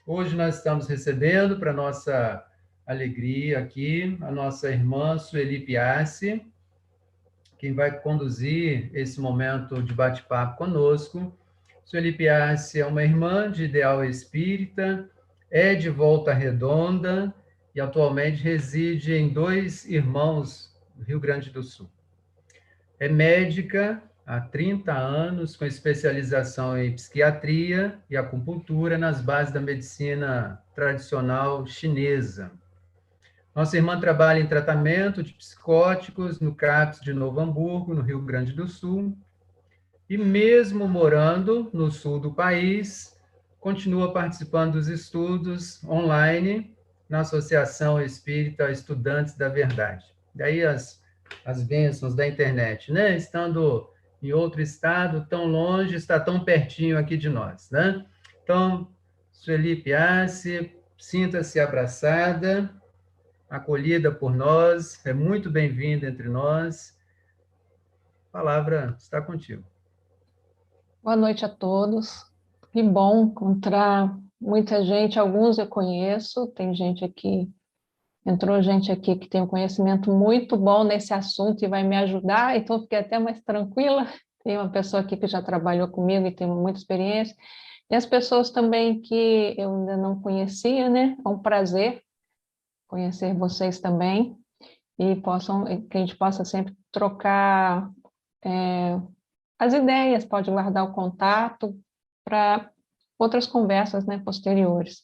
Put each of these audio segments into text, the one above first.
Hoje nós estamos recebendo, para nossa alegria aqui, a nossa irmã Sueli Piassi, quem vai conduzir esse momento de bate-papo conosco. Sueli Piassi é uma irmã de ideal espírita, é de Volta Redonda e atualmente reside em Dois Irmãos, no Rio Grande do Sul. É médica há 30 anos, com especialização em psiquiatria e acupuntura nas bases da medicina tradicional chinesa. Nossa irmã trabalha em tratamento de psicóticos no CAPS de Novo Hamburgo, no Rio Grande do Sul, e mesmo morando no sul do país, continua participando dos estudos online na Associação Espírita Estudantes da Verdade. Daí as bênçãos da internet, né? Estando em outro estado, tão longe, está tão pertinho aqui de nós, né? Então, Sueli Piassi, sinta-se abraçada, acolhida por nós, é muito bem-vinda entre nós. A palavra está contigo. Boa noite a todos. Que bom encontrar muita gente. Alguns eu conheço, tem gente aqui, entrou gente aqui que tem um conhecimento muito bom nesse assunto e vai me ajudar, então fiquei até mais tranquila. Tem uma pessoa aqui que já trabalhou comigo e tem muita experiência. E as pessoas também que eu ainda não conhecia, né? É um prazer conhecer vocês também e que a gente possa sempre trocar as ideias, pode guardar o contato para outras conversas, né, posteriores.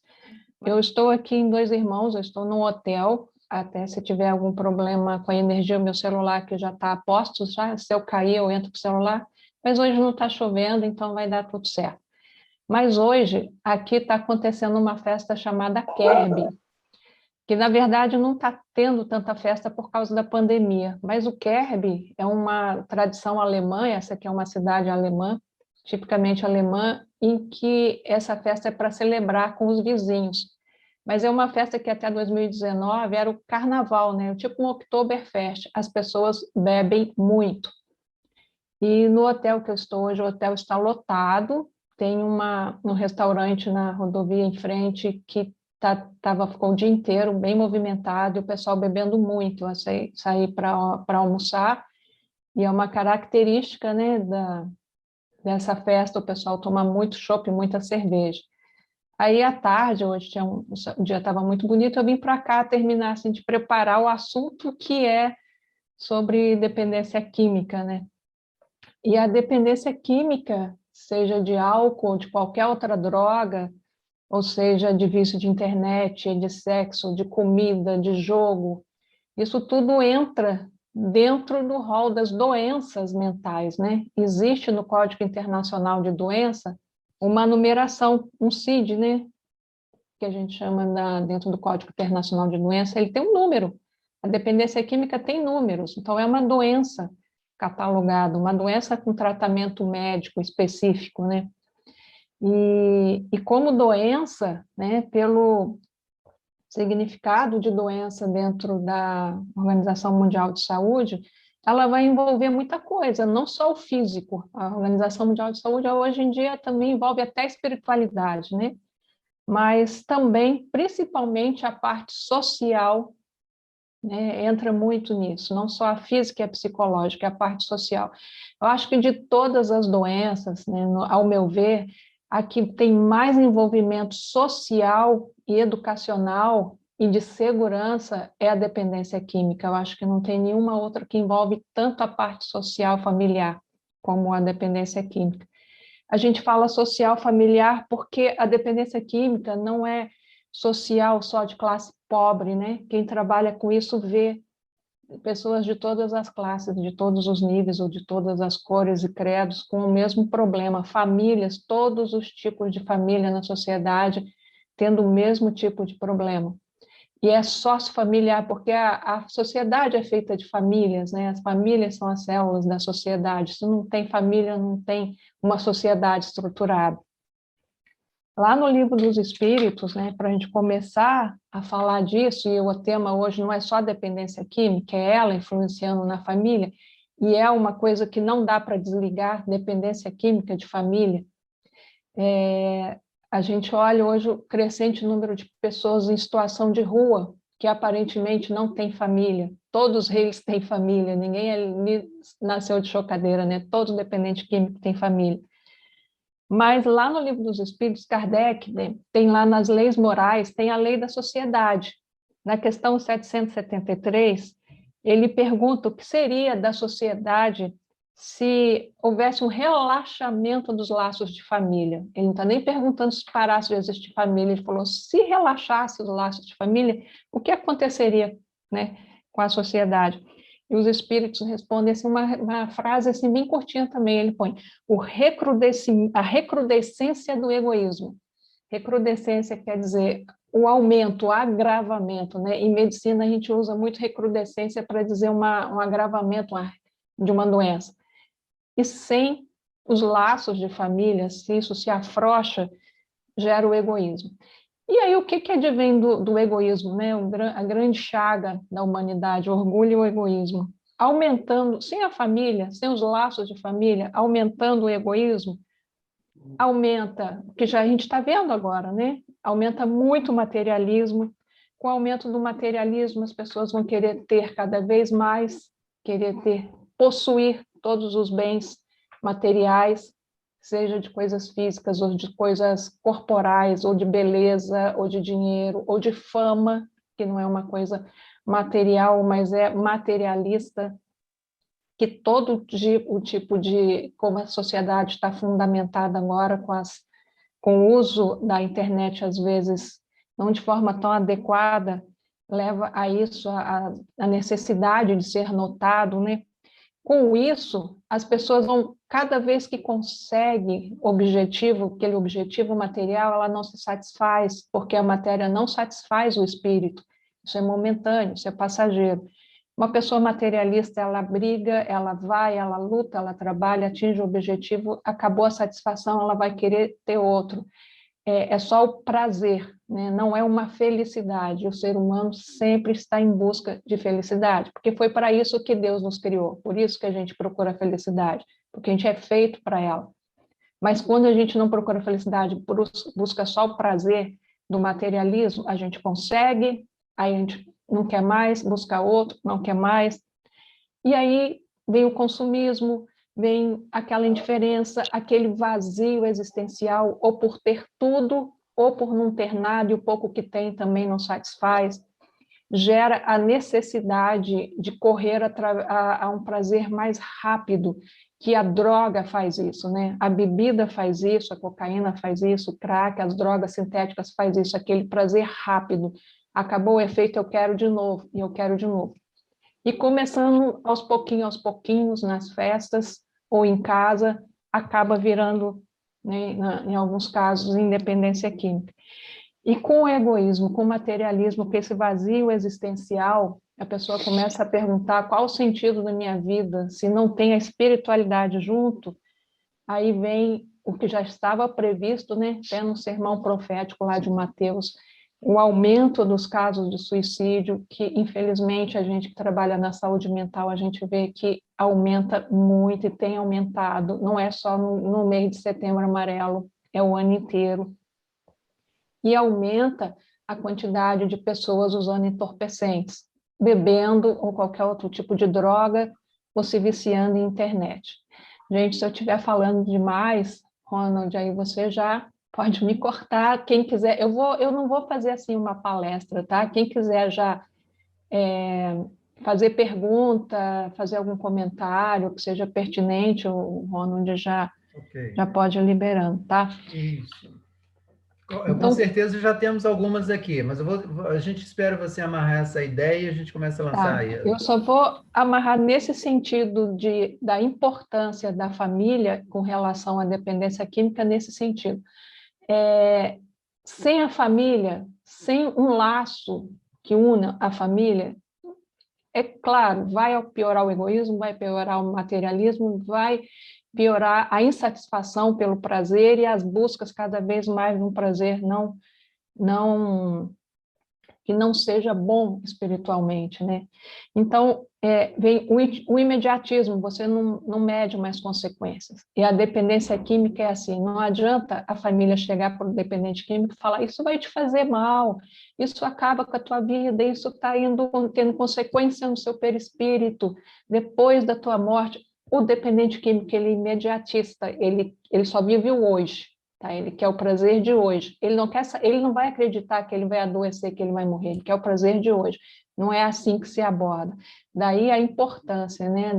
Eu estou aqui em Dois Irmãos, eu estou num hotel, até se tiver algum problema com a energia, o meu celular que já está a postos, já, se eu cair eu entro com o celular, mas hoje não está chovendo, então vai dar tudo certo. Mas hoje, aqui está acontecendo uma festa chamada Kerb, que na verdade não está tendo tanta festa por causa da pandemia, mas o Kerb é uma tradição alemã, essa aqui é uma cidade alemã, tipicamente alemã, em que essa festa é para celebrar com os vizinhos. Mas é uma festa que até 2019 era o carnaval, né? Tipo um Oktoberfest, as pessoas bebem muito. E no hotel que eu estou hoje, o hotel está lotado, tem um restaurante na rodovia em frente que ficou o dia inteiro bem movimentado, e o pessoal bebendo muito. Eu saí para almoçar, e é uma característica, né, dessa festa, o pessoal toma muito chopp, muita cerveja. Aí, à tarde, hoje o dia estava muito bonito, eu vim para cá terminar assim, de preparar o assunto que é sobre dependência química, né? E a dependência química, seja de álcool, de qualquer outra droga, ou seja, de vício de internet, de sexo, de comida, de jogo, isso tudo entra dentro do rol das doenças mentais, né? Existe no Código Internacional de Doença uma numeração, um CID, né? Que a gente chama dentro do Código Internacional de Doença, ele tem um número. A dependência química tem números, então é uma doença catalogada, uma doença com tratamento médico específico, né? E como doença, né, pelo significado de doença dentro da Organização Mundial de Saúde, ela vai envolver muita coisa, não só o físico. A Organização Mundial de Saúde, hoje em dia, também envolve até a espiritualidade, né? Mas também, principalmente, a parte social, né, entra muito nisso, não só a física e a psicológica, a parte social. Eu acho que de todas as doenças, né, ao meu ver, a que tem mais envolvimento social e educacional e de segurança é a dependência química. Eu acho que não tem nenhuma outra que envolve tanto a parte social familiar como a dependência química. A gente fala social familiar porque a dependência química não é social só de classe pobre, né? Quem trabalha com isso vê pessoas de todas as classes, de todos os níveis ou de todas as cores e credos com o mesmo problema, famílias, todos os tipos de família na sociedade tendo o mesmo tipo de problema. E é sócio-familiar, porque a sociedade é feita de famílias, né? As famílias são as células da sociedade. Se não tem família, não tem uma sociedade estruturada. Lá no Livro dos Espíritos, né, para a gente começar a falar disso, e o tema hoje não é só a dependência química, é ela influenciando na família, e é uma coisa que não dá para desligar, dependência química de família. A gente olha hoje o crescente número de pessoas em situação de rua, que aparentemente não tem família. Todos eles têm família, ninguém ali nasceu de chocadeira, né? Todo dependente químico tem família. Mas lá no Livro dos Espíritos, Kardec, né, tem lá nas leis morais, tem a lei da sociedade. Na questão 773, ele pergunta o que seria da sociedade se houvesse um relaxamento dos laços de família. Ele não está nem perguntando se parasse de existir família, ele falou, se relaxasse os laços de família, o que aconteceria, né, com a sociedade? E os espíritos respondem assim, uma frase assim, bem curtinha também, ele põe, a recrudescência do egoísmo. Recrudescência quer dizer o aumento, o agravamento, né? Em medicina a gente usa muito recrudescência para dizer um agravamento de uma doença. E sem os laços de família, se isso se afrouxa, gera o egoísmo. E aí o que advém do egoísmo, né? A grande chaga da humanidade, o orgulho e o egoísmo. Aumentando, sem a família, sem os laços de família, aumentando o egoísmo, aumenta, que já a gente está vendo agora, né? Aumenta muito o materialismo. Com o aumento do materialismo, as pessoas vão querer ter cada vez mais, possuir todos os bens materiais, seja de coisas físicas, ou de coisas corporais, ou de beleza, ou de dinheiro, ou de fama, que não é uma coisa material, mas é materialista, que todo o tipo de, como a sociedade está fundamentada agora com o uso da internet, às vezes, não de forma tão adequada, leva a isso, a necessidade de ser notado, né? Com isso, as pessoas vão, cada vez que consegue aquele objetivo material, ela não se satisfaz, porque a matéria não satisfaz o espírito. Isso é momentâneo, isso é passageiro. Uma pessoa materialista, ela briga, ela vai, ela luta, ela trabalha, atinge o objetivo, acabou a satisfação, ela vai querer ter outro. É só o prazer, né? Não é uma felicidade. O ser humano sempre está em busca de felicidade, porque foi para isso que Deus nos criou, por isso que a gente procura a felicidade, porque a gente é feito para ela. Mas quando a gente não procura a felicidade, busca só o prazer do materialismo, a gente consegue, aí a gente não quer mais, busca outro, não quer mais, e aí vem o consumismo, vem aquela indiferença, aquele vazio existencial, ou por ter tudo, ou por não ter nada, e o pouco que tem também não satisfaz, gera a necessidade de correr a um prazer mais rápido, que a droga faz isso, né? A bebida faz isso, a cocaína faz isso, o crack, as drogas sintéticas faz isso, aquele prazer rápido. Acabou o efeito, eu quero de novo, e eu quero de novo. E começando aos pouquinhos, nas festas ou em casa, acaba virando, né, em alguns casos, independência química. E com o egoísmo, com o materialismo, com esse vazio existencial, a pessoa começa a perguntar qual o sentido da minha vida, se não tem a espiritualidade junto, aí vem o que já estava previsto, né, até no sermão profético lá de Mateus, o aumento dos casos de suicídio, que infelizmente a gente que trabalha na saúde mental, a gente vê que aumenta muito e tem aumentado, não é só no mês de Setembro Amarelo, é o ano inteiro. E aumenta a quantidade de pessoas usando entorpecentes, bebendo ou qualquer outro tipo de droga, ou se viciando em internet. Gente, se eu estiver falando demais, Ronald, aí você já pode me cortar. Quem quiser, eu não vou fazer assim uma palestra, tá? Quem quiser já fazer pergunta, fazer algum comentário que seja pertinente, o Ronald já pode ir liberando, tá? Isso. Com Então, certeza já temos algumas aqui, mas a gente espera você amarrar essa ideia e a gente começa a lançar aí. eu só vou amarrar nesse sentido da importância da família com relação à dependência química, nesse sentido. Sem a família, sem um laço que una a família, é claro, vai piorar o egoísmo, vai piorar o materialismo, vai piorar a insatisfação pelo prazer e as buscas cada vez mais de um prazer que não seja bom espiritualmente, né? Então, vem o imediatismo, você não mede mais consequências. E a dependência química é assim, não adianta a família chegar para o dependente químico e falar, isso vai te fazer mal, isso acaba com a tua vida, isso está tendo consequência no seu perispírito, depois da tua morte. O dependente químico, ele é imediatista, ele só vive o hoje, tá? Ele quer o prazer de hoje, ele não vai acreditar que ele vai adoecer, que ele vai morrer, ele quer o prazer de hoje. Não é assim que se aborda. Daí a importância, né,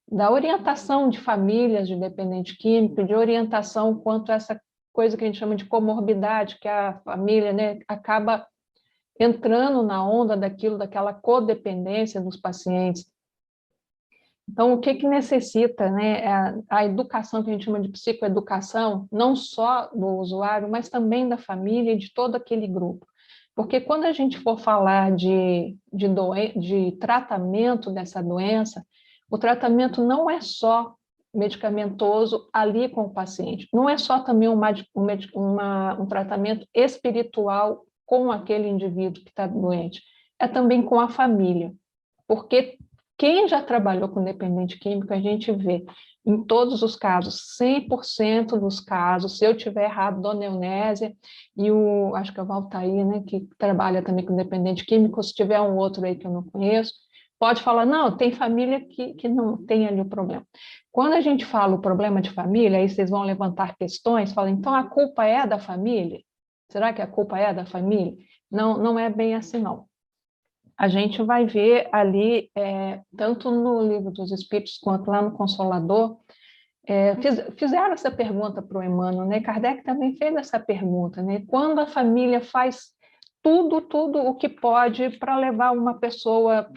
da orientação de famílias de dependente químico, de orientação quanto a essa coisa que a gente chama de comorbidade, que a família, né, acaba entrando na onda daquela codependência dos pacientes. Então, o que necessita, né, a educação que a gente chama de psicoeducação, não só do usuário, mas também da família e de todo aquele grupo. Porque quando a gente for falar de tratamento dessa doença, o tratamento não é só medicamentoso ali com o paciente, não é só também um tratamento espiritual com aquele indivíduo que está doente, é também com a família, porque quem já trabalhou com dependente químico, a gente vê em todos os casos, 100% dos casos, se eu tiver errado, Dona Eunésia, e acho que é o Valtair, né, que trabalha também com dependente químico, se tiver um outro aí que eu não conheço, pode falar, não, tem família que não tem ali o problema. Quando a gente fala o problema de família, aí vocês vão levantar questões, falam, então a culpa é da família? Será que a culpa é da família? Não, não é bem assim, não. A gente vai ver ali, tanto no Livro dos Espíritos quanto lá no Consolador, fizeram essa pergunta para o Emmanuel, né? Kardec também fez essa pergunta, né? Quando a família faz tudo o que pode para levar uma pessoa,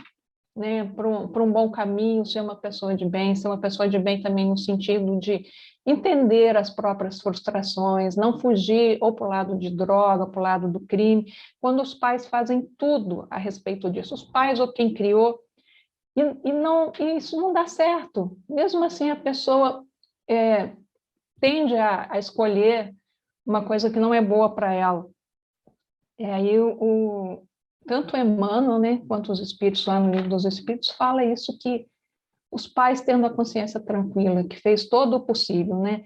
né, para um bom caminho, ser uma pessoa de bem, ser uma pessoa de bem também no sentido de entender as próprias frustrações, não fugir ou para o lado de droga, para o lado do crime, quando os pais fazem tudo a respeito disso, os pais ou quem criou, e isso não dá certo. Mesmo assim, a pessoa tende a escolher uma coisa que não é boa para ela. Aí tanto Emmanuel, né, quanto os espíritos lá no Livro dos Espíritos fala isso, que os pais tendo a consciência tranquila, que fez todo o possível, né,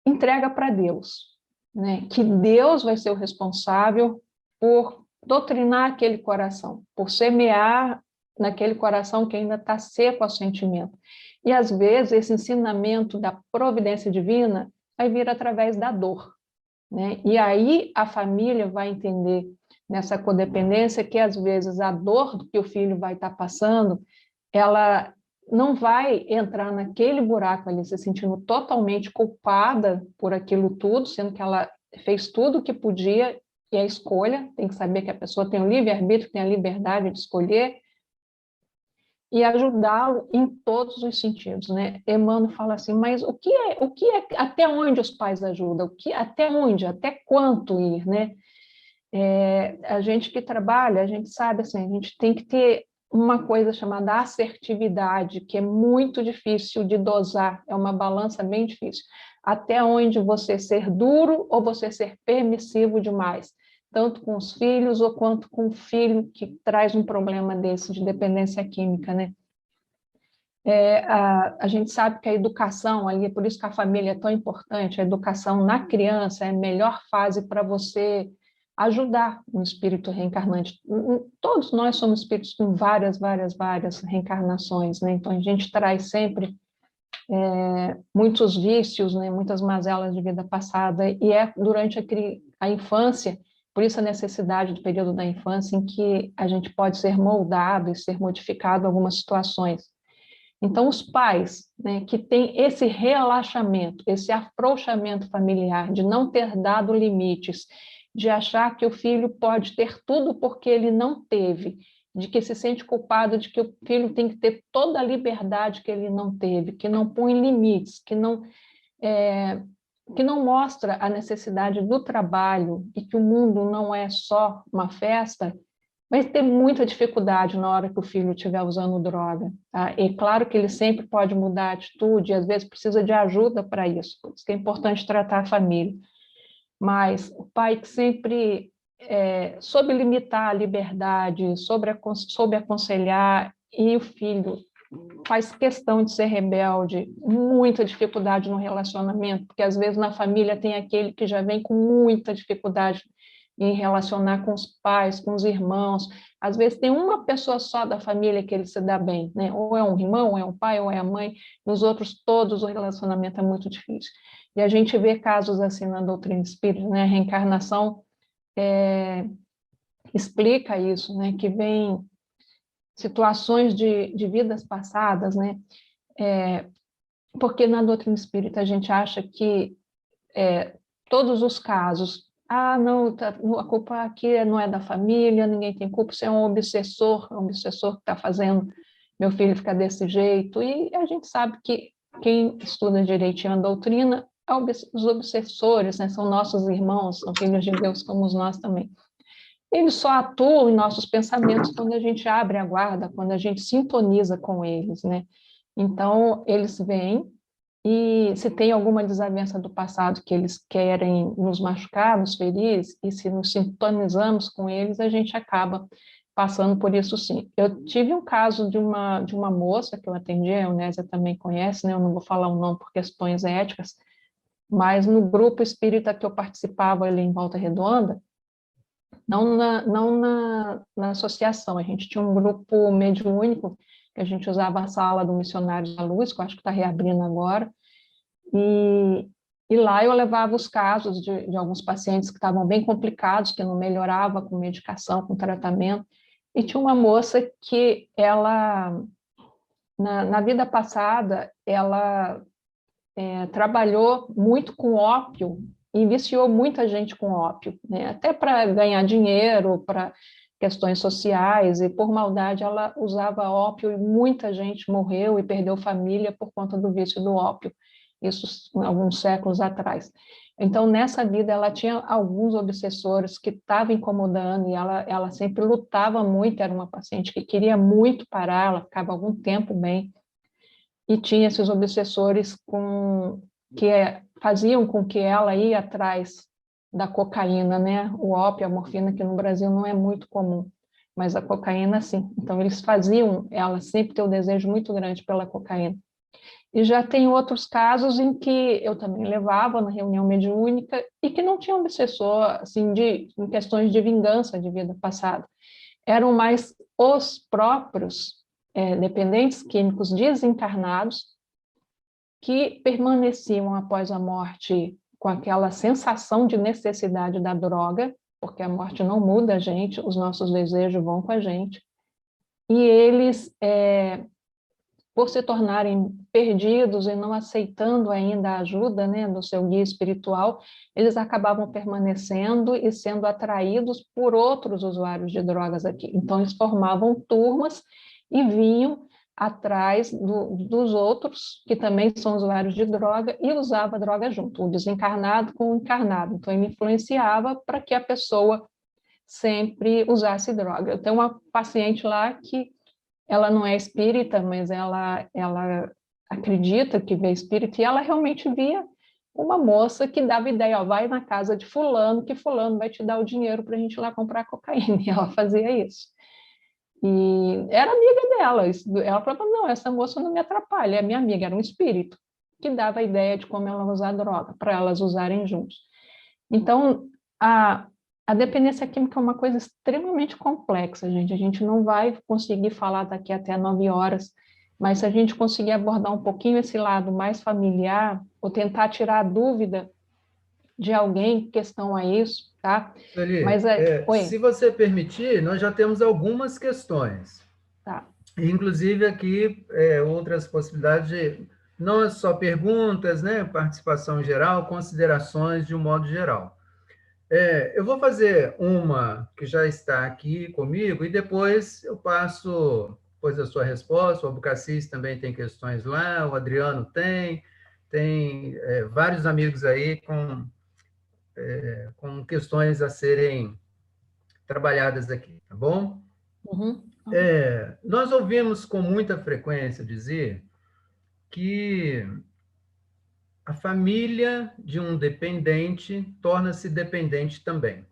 entrega para Deus, né, que Deus vai ser o responsável por doutrinar aquele coração, por semear naquele coração que ainda está seco ao sentimento. E às vezes esse ensinamento da providência divina vai vir através da dor, né? E aí a família vai entender nessa codependência que às vezes a dor que o filho vai estar passando, ela não vai entrar naquele buraco ali, se sentindo totalmente culpada por aquilo tudo, sendo que ela fez tudo o que podia, e a escolha, tem que saber que a pessoa tem o livre-arbítrio, tem a liberdade de escolher, e ajudá-lo em todos os sentidos, né? Emmanuel fala assim, mas o que é até onde os pais ajudam? Até onde? Até quanto ir, né? A gente que trabalha, a gente sabe assim, a gente tem que ter uma coisa chamada assertividade, que é muito difícil de dosar, é uma balança bem difícil. Até onde você ser duro ou você ser permissivo demais, tanto com os filhos ou quanto com o filho que traz um problema desse de dependência química, né? A gente sabe que a educação ali, por isso que a família é tão importante, a educação na criança é a melhor fase para você ajudar um espírito reencarnante. Todos nós somos espíritos com várias reencarnações, né? Então a gente traz sempre muitos vícios, né? Muitas mazelas de vida passada, e é durante a infância, por isso a necessidade do período da infância em que a gente pode ser moldado e ser modificado em algumas situações. Então, os pais, né, que têm esse relaxamento, esse afrouxamento familiar, de não ter dado limites, de achar que o filho pode ter tudo porque ele não teve, de que se sente culpado de que o filho tem que ter toda a liberdade que ele não teve, que não põe limites, que não mostra a necessidade do trabalho e que o mundo não é só uma festa, vai ter muita dificuldade na hora que o filho estiver usando droga. Tá? E claro que ele sempre pode mudar a atitude, e às vezes precisa de ajuda para isso, por isso que é importante tratar a família. Mas o pai que sempre soube limitar a liberdade, soube aconselhar e o filho faz questão de ser rebelde, muita dificuldade no relacionamento, porque às vezes na família tem aquele que já vem com muita dificuldade em relacionar com os pais, com os irmãos. Às vezes tem uma pessoa só da família que ele se dá bem, né? Ou é um irmão, ou é um pai, ou é a mãe. Nos outros todos o relacionamento é muito difícil. E a gente vê casos assim na doutrina espírita, né? A reencarnação explica isso, né? Que vem situações de vidas passadas, né? Porque na doutrina espírita a gente acha que todos os casos, não, a culpa aqui não é da família, ninguém tem culpa, você é um obsessor que está fazendo meu filho ficar desse jeito, e a gente sabe que quem estuda direitinho a doutrina, os obsessores, né, são nossos irmãos, são filhos de Deus como nós também. Eles só atuam em nossos pensamentos quando a gente abre a guarda, quando a gente sintoniza com eles, né? Então, eles vêm e se tem alguma desavença do passado que eles querem nos machucar, nos ferir, e se nos sintonizamos com eles, a gente acaba passando por isso sim. Eu tive um caso de uma moça que eu atendi, a Eunésia também conhece, né? Eu não vou falar o nome por questões éticas, mas no grupo espírita que eu participava ali em Volta Redonda, não na associação, a gente tinha um grupo mediúnico, que a gente usava a sala do Missionários da Luz, que eu acho que está reabrindo agora, e lá eu levava os casos de alguns pacientes que estavam bem complicados, que não melhorava com medicação, com tratamento, e tinha uma moça que ela, na vida passada, ela trabalhou muito com ópio, e viciou muita gente com ópio, né? Até para ganhar dinheiro, para questões sociais, e por maldade ela usava ópio e muita gente morreu e perdeu família por conta do vício do ópio, isso alguns séculos atrás. Então, nessa vida, ela tinha alguns obsessores que estavam incomodando, e ela sempre lutava muito, era uma paciente que queria muito parar, ela ficava algum tempo bem, e tinha esses obsessores que faziam com que ela ia atrás da cocaína, né? O ópio, a morfina, que no Brasil não é muito comum, mas a cocaína, sim. Então, eles faziam ela sempre ter um desejo muito grande pela cocaína. E já tem outros casos em que eu também levava na reunião mediúnica e que não tinha obsessor, assim, em questões de vingança de vida passada. Eram mais os próprios dependentes químicos desencarnados que permaneciam após a morte com aquela sensação de necessidade da droga, porque a morte não muda a gente, os nossos desejos vão com a gente, e eles, por se tornarem perdidos e não aceitando ainda a ajuda, né, do seu guia espiritual, eles acabavam permanecendo e sendo atraídos por outros usuários de drogas aqui. Então, eles formavam turmas e vinham atrás dos outros, que também são usuários de droga, e usava a droga junto, o desencarnado com o encarnado. Então, ele influenciava para que a pessoa sempre usasse droga. Eu tenho uma paciente lá que ela não é espírita, mas ela acredita que vê espírito, e ela realmente via uma moça que dava ideia, vai na casa de fulano, que fulano vai te dar o dinheiro para a gente ir lá comprar cocaína, e ela fazia isso. E era amiga dela, ela falava, não, essa moça não me atrapalha, é minha amiga, era um espírito, que dava a ideia de como ela usar droga, para elas usarem juntos. Então, a dependência química é uma coisa extremamente complexa, gente. A gente não vai conseguir falar daqui até 9 horas, mas se a gente conseguir abordar um pouquinho esse lado mais familiar, ou tentar tirar a dúvida de alguém em questão a isso, tá? Sueli, Mas se você permitir, nós já temos algumas questões. Tá. Inclusive aqui outras possibilidades de, não é só perguntas, né? Participação geral, considerações de um modo geral. Eu vou fazer uma que já está aqui comigo e depois eu passo depois a sua resposta. O Abulcacis também tem questões lá, o Adriano tem vários amigos aí com questões a serem trabalhadas aqui, tá bom? Uhum. Nós ouvimos com muita frequência dizer que a família de um dependente torna-se dependente também.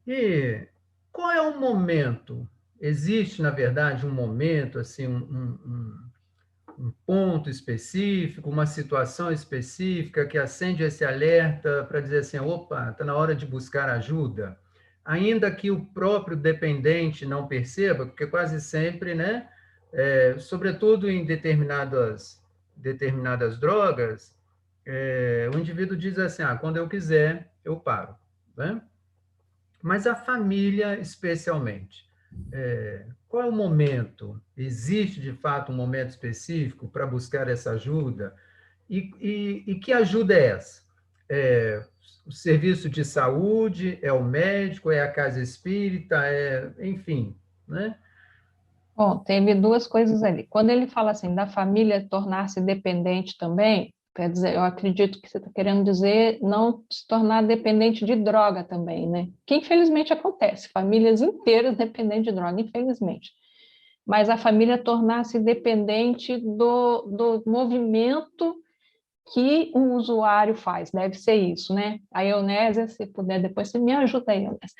E qual é o momento existe, na verdade, um momento, assim, um ponto específico, uma situação específica que acende esse alerta para dizer assim, opa, está na hora de buscar ajuda? Ainda que o próprio dependente não perceba, porque quase sempre, né, sobretudo em determinadas drogas, o indivíduo diz assim, quando eu quiser, eu paro, né? Mas a família, especialmente, qual é o momento? Existe, de fato, um momento específico para buscar essa ajuda? E que ajuda é essa? É o serviço de saúde? É o médico? É a casa espírita? Enfim, né? Bom, teve duas coisas ali. Quando ele fala assim da família tornar-se dependente também, quer dizer, eu acredito que você está querendo dizer não se tornar dependente de droga também, né? Que infelizmente acontece, famílias inteiras dependentes de droga, infelizmente. Mas a família tornar-se dependente do movimento que o usuário faz, deve ser isso, né? A Eunésia, se puder, depois você me ajuda aí, Eunésia.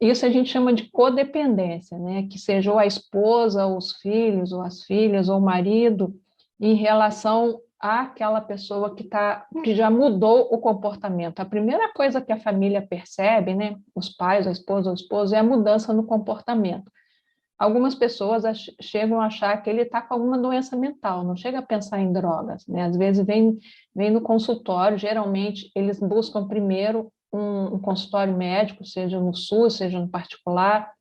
Isso a gente chama de codependência, né? Que seja ou a esposa, ou os filhos, ou as filhas, ou o marido, em relação àquela pessoa que já mudou o comportamento. A primeira coisa que a família percebe, né? Os pais, a esposa, o esposo, é a mudança no comportamento. Algumas pessoas chegam a achar que ele está com alguma doença mental, não chega a pensar em drogas, né? Às vezes vem no consultório, geralmente eles buscam primeiro um consultório médico, seja no SUS, seja no particular.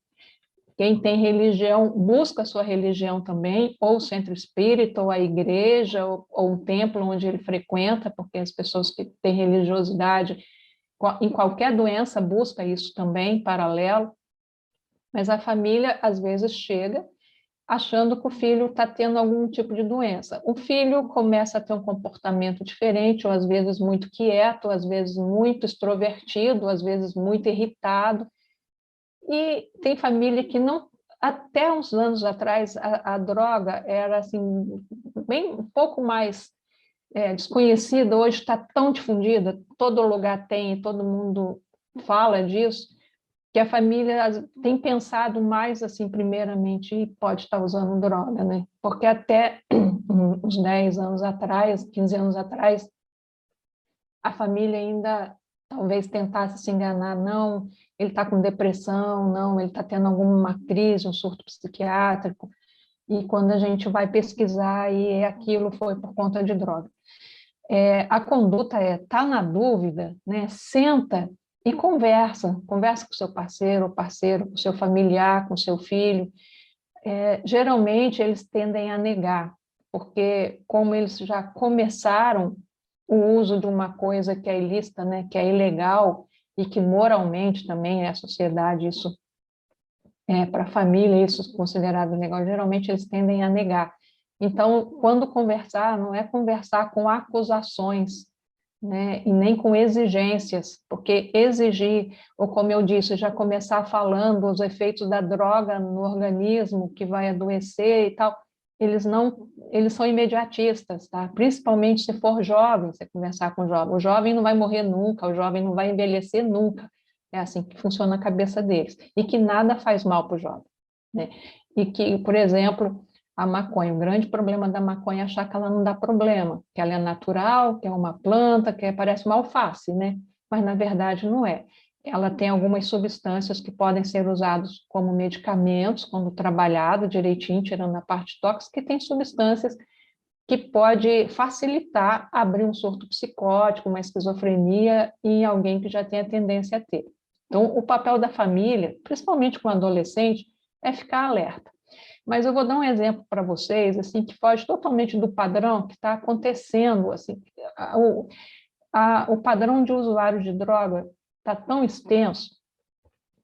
Quem tem religião, busca a sua religião também, ou o centro espírita, ou a igreja, ou o templo onde ele frequenta, porque as pessoas que têm religiosidade, em qualquer doença, busca isso também, paralelo. Mas a família, às vezes, chega achando que o filho está tendo algum tipo de doença. O filho começa a ter um comportamento diferente, ou às vezes muito quieto, ou às vezes muito extrovertido, ou às vezes muito irritado. E tem família que não, até uns anos atrás, a droga era assim, bem um pouco mais desconhecida, hoje está tão difundida, todo lugar tem, todo mundo fala disso, que a família tem pensado mais assim, primeiramente, e pode estar usando droga, né? Porque até uns 10 anos atrás, 15 anos atrás, a família ainda talvez tentasse se enganar, não, ele está com depressão, não, ele está tendo alguma crise, um surto psiquiátrico, e quando a gente vai pesquisar, e aquilo foi por conta de droga. A conduta tá na dúvida, né? Senta e conversa com seu parceiro, com seu familiar, com seu filho. Geralmente eles tendem a negar, porque como eles já começaram o uso de uma coisa que é ilícita, né? Que é ilegal e que moralmente também a sociedade isso para a família isso é considerado legal, geralmente eles tendem a negar. Então, quando conversar, não é conversar com acusações, né, e nem com exigências, porque exigir, ou como eu disse, já começar falando os efeitos da droga no organismo, que vai adoecer e tal, eles são imediatistas, tá? Principalmente se for jovem, você conversar com o jovem não vai morrer nunca, o jovem não vai envelhecer nunca, é assim que funciona a cabeça deles, e que nada faz mal para o jovem, né? E que, por exemplo, a maconha, o grande problema da maconha é achar que ela não dá problema, que ela é natural, que é uma planta, que parece uma alface, né? Mas, na verdade, não é. Ela tem algumas substâncias que podem ser usadas como medicamentos, quando trabalhado direitinho, tirando a parte tóxica, e tem substâncias que pode facilitar abrir um surto psicótico, uma esquizofrenia em alguém que já tem a tendência a ter. Então, o papel da família, principalmente com o adolescente, é ficar alerta. Mas eu vou dar um exemplo para vocês, assim, que foge totalmente do padrão que está acontecendo, assim, o padrão de usuário de droga está tão extenso.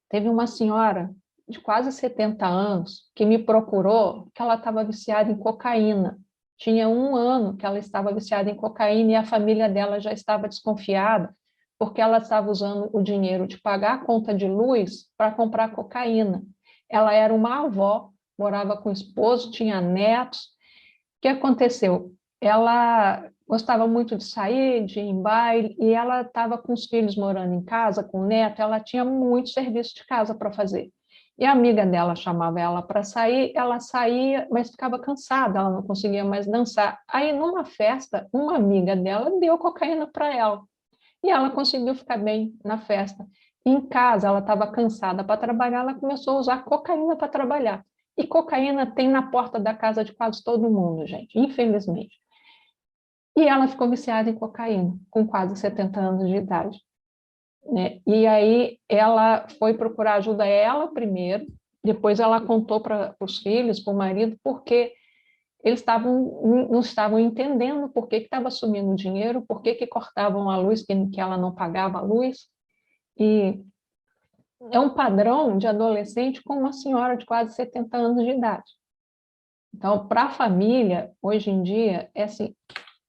Teve uma senhora de quase 70 anos que me procurou que ela estava viciada em cocaína. Tinha 1 ano que ela estava viciada em cocaína e a família dela já estava desconfiada porque ela estava usando o dinheiro de pagar a conta de luz para comprar cocaína. Ela era uma avó, morava com o esposo, tinha netos. O que aconteceu? Ela gostava muito de sair, de ir em baile, e ela estava com os filhos morando em casa, com o neto, ela tinha muito serviço de casa para fazer. E a amiga dela chamava ela para sair, ela saía, mas ficava cansada, ela não conseguia mais dançar. Aí, numa festa, uma amiga dela deu cocaína para ela. E ela conseguiu ficar bem na festa. Em casa, ela estava cansada para trabalhar, ela começou a usar cocaína para trabalhar. E cocaína tem na porta da casa de quase todo mundo, gente, infelizmente. E ela ficou viciada em cocaína, com quase 70 anos de idade, né? E aí ela foi procurar ajuda ela primeiro, depois ela contou para os filhos, para o marido, porque eles não estavam entendendo por que estava sumindo o dinheiro, por que cortavam a luz, que ela não pagava a luz. E é um padrão de adolescente com uma senhora de quase 70 anos de idade. Então, para a família, hoje em dia, é assim,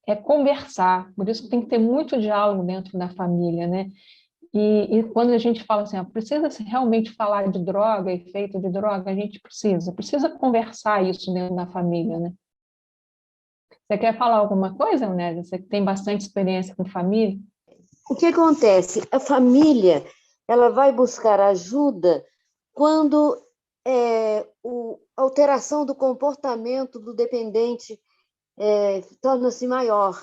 é conversar, por isso que tem que ter muito diálogo dentro da família, né? E quando a gente fala assim, precisa-se realmente falar de droga, efeito de droga, a gente precisa conversar isso dentro da família, né? Você quer falar alguma coisa, Nélia? Você que tem bastante experiência com família? O que acontece? A família, ela vai buscar ajuda quando a alteração do comportamento do dependente torna-se maior,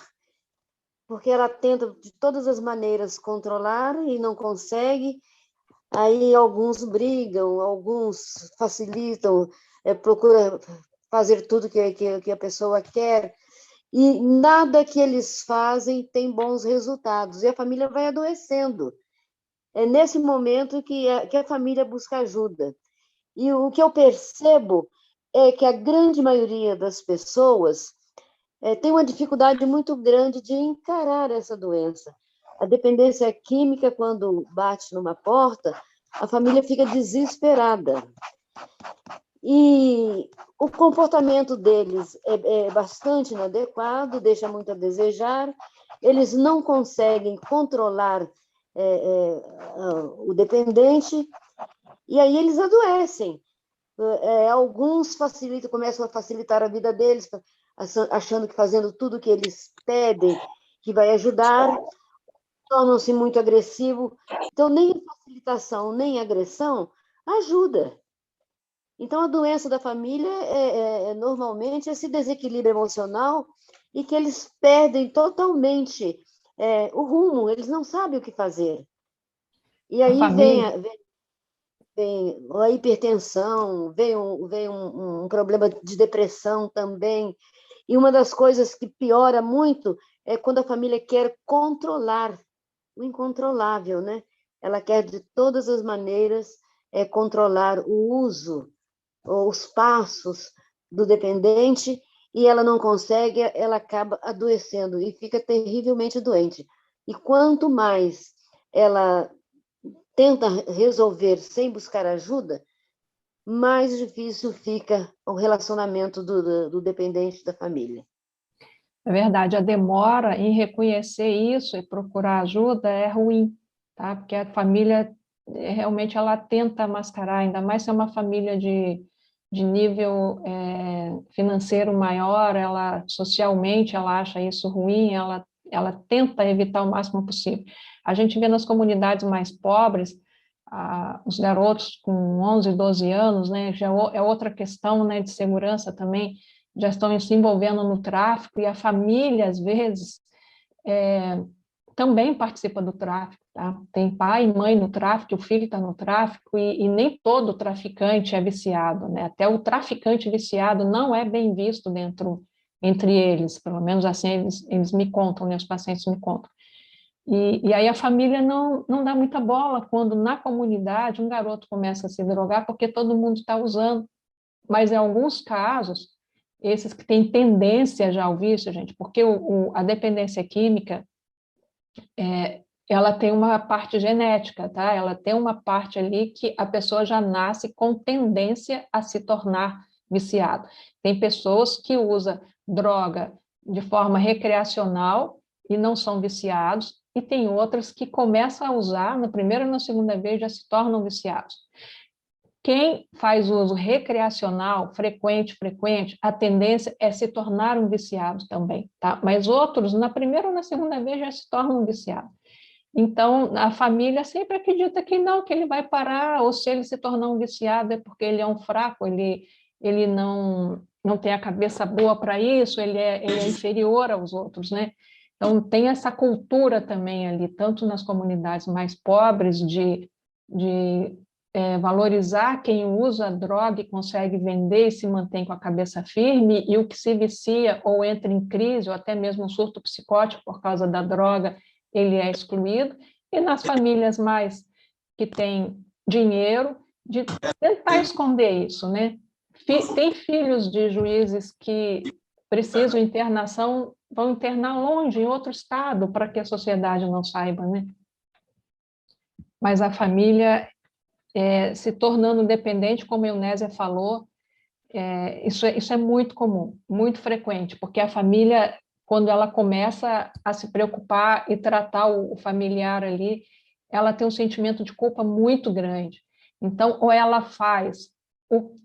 porque ela tenta de todas as maneiras controlar e não consegue. Aí alguns brigam, alguns facilitam, procuram fazer tudo que a pessoa quer, e nada que eles fazem tem bons resultados, e a família vai adoecendo. É nesse momento que a família busca ajuda. E o que eu percebo é que a grande maioria das pessoas tem uma dificuldade muito grande de encarar essa doença. A dependência química, quando bate numa porta, a família fica desesperada. E o comportamento deles é bastante inadequado, deixa muito a desejar, eles não conseguem controlar o dependente, e aí eles adoecem. Alguns começam a facilitar a vida deles, achando que fazendo tudo que eles pedem que vai ajudar, tornam-se muito agressivos. Então, nem a facilitação, nem a agressão ajuda. Então, a doença da família normalmente esse desequilíbrio emocional e que eles perdem totalmente o rumo, eles não sabem o que fazer. E aí vem a hipertensão, vem um problema de depressão também. E uma das coisas que piora muito é quando a família quer controlar o incontrolável, né? Ela quer, de todas as maneiras, controlar o uso, os passos do dependente, e ela não consegue, ela acaba adoecendo e fica terrivelmente doente. E quanto mais ela tenta resolver sem buscar ajuda, mais difícil fica o relacionamento do dependente da família. É verdade, a demora em reconhecer isso e procurar ajuda é ruim, tá? Porque a família realmente ela tenta mascarar, ainda mais se é uma família de nível financeiro maior, ela socialmente ela acha isso ruim, ela tenta evitar o máximo possível. A gente vê nas comunidades mais pobres, os garotos com 11, 12 anos, né, já é outra questão, né, de segurança também, já estão se envolvendo no tráfico, e a família, às vezes, também participa do tráfico, tá? Tem pai e mãe no tráfico, o filho está no tráfico, e nem todo traficante é viciado, né? Até o traficante viciado não é bem visto entre eles, pelo menos assim eles me contam, né? Os pacientes me contam. E aí a família não dá muita bola quando na comunidade um garoto começa a se drogar porque todo mundo está usando, mas em alguns casos, esses que têm tendência já ao vício, gente, porque a dependência química, ela tem uma parte genética, tá? Ela tem uma parte ali que a pessoa já nasce com tendência a se tornar viciado. Tem pessoas que usam droga de forma recreacional e não são viciados, e tem outras que começam a usar, na primeira e na segunda vez já se tornam viciados. Quem faz uso recreacional, frequente, a tendência é se tornar um viciado também, tá? Mas outros, na primeira ou na segunda vez, já se tornam viciados. Então, a família sempre acredita que não, que ele vai parar, ou se ele se tornar um viciado é porque ele é um fraco, ele não tem a cabeça boa para isso, ele é inferior aos outros, né? Então, tem essa cultura também ali, tanto nas comunidades mais pobres, de valorizar quem usa a droga e consegue vender e se mantém com a cabeça firme, e o que se vicia ou entra em crise, ou até mesmo um surto psicótico por causa da droga, ele é excluído. E nas famílias mais que têm dinheiro, de tentar esconder isso, né? Tem filhos de juízes que precisam de internação, vão internar longe, em outro estado, para que a sociedade não saiba, né? Mas a família se tornando dependente, como a Eunésia falou, isso é muito comum, muito frequente, porque a família, quando ela começa a se preocupar e tratar o familiar ali, ela tem um sentimento de culpa muito grande. Então, ou ela faz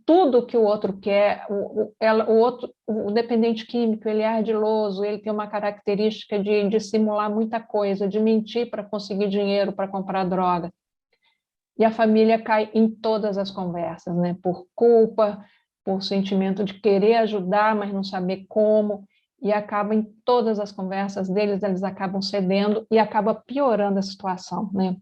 tudo que o outro quer, o dependente químico, ele é ardiloso, ele tem uma característica de simular muita coisa, de mentir para conseguir dinheiro para comprar droga. E a família cai em todas as conversas, né? Por culpa, por sentimento de querer ajudar, mas não saber como, e acaba em todas as conversas deles, eles acabam cedendo e acaba piorando a situação, né?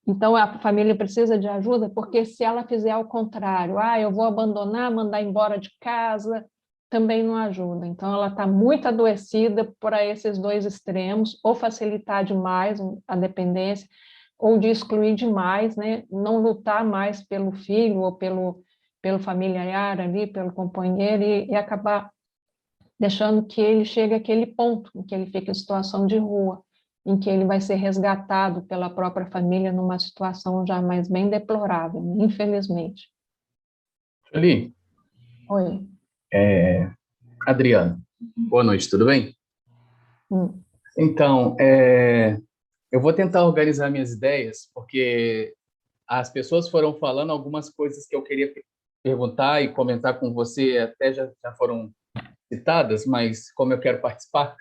Então, a família precisa de ajuda, porque se ela fizer ao contrário, eu vou abandonar, mandar embora de casa, também não ajuda. Então, ela está muito adoecida por esses dois extremos, ou facilitar demais a dependência, ou de excluir demais, né? Não lutar mais pelo filho ou pelo familiar ali, pelo companheiro, e acabar deixando que ele chegue àquele ponto em que ele fica em situação de rua, em que ele vai ser resgatado pela própria família numa situação já mais bem deplorável, infelizmente. Sueli, Oi. Adriano, boa noite, tudo bem? Então, eu vou tentar organizar minhas ideias, porque as pessoas foram falando algumas coisas que eu queria perguntar e comentar com você, até já foram citadas, mas como eu quero participar,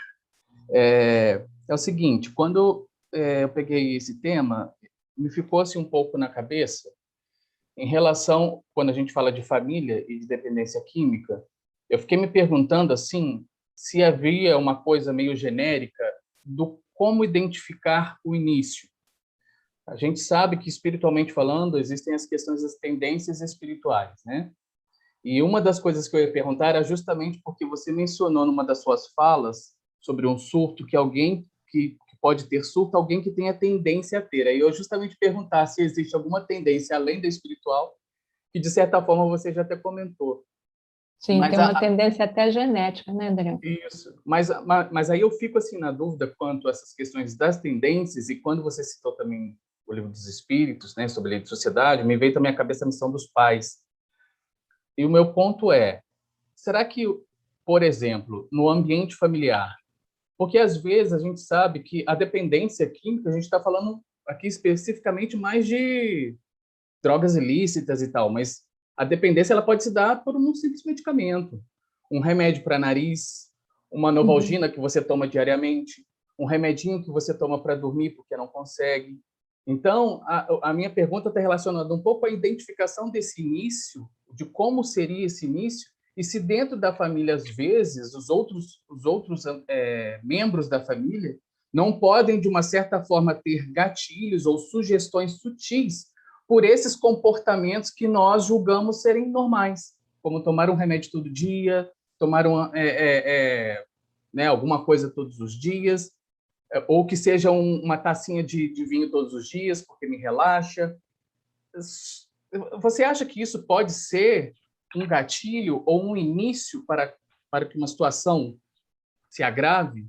é o seguinte, quando eu peguei esse tema, me ficou assim, um pouco na cabeça, em relação, quando a gente fala de família e de dependência química, eu fiquei me perguntando assim, se havia uma coisa meio genérica do como identificar o início. A gente sabe que, espiritualmente falando, existem as questões das tendências espirituais, né? E uma das coisas que eu ia perguntar era justamente porque você mencionou numa das suas falas sobre um surto, que alguém que pode ter surto, alguém que tenha tendência a ter. Aí eu justamente perguntar se existe alguma tendência além da espiritual, que de certa forma você já até comentou. Sim, mas tem uma tendência até genética, né, André? Isso. Mas aí eu fico assim na dúvida quanto a essas questões das tendências, e quando você citou também o Livro dos Espíritos, né, sobre a lei de sociedade, me veio também à cabeça a missão dos pais. E o meu ponto é, será que, por exemplo, no ambiente familiar, porque às vezes a gente sabe que a dependência química, a gente está falando aqui especificamente mais de drogas ilícitas e tal, mas a dependência ela pode se dar por um simples medicamento, um remédio para nariz, uma Novalgina que você toma diariamente, um remedinho que você toma para dormir porque não consegue. Então, a minha pergunta está relacionada um pouco à identificação desse início, de como seria esse início, e se dentro da família, às vezes, os outros membros da família não podem, de uma certa forma, ter gatilhos ou sugestões sutis por esses comportamentos que nós julgamos serem normais, como tomar um remédio todo dia, tomar alguma coisa todos os dias, ou que seja uma tacinha de vinho todos os dias, porque me relaxa. Você acha que isso pode ser um gatilho ou um início para que uma situação se agrave?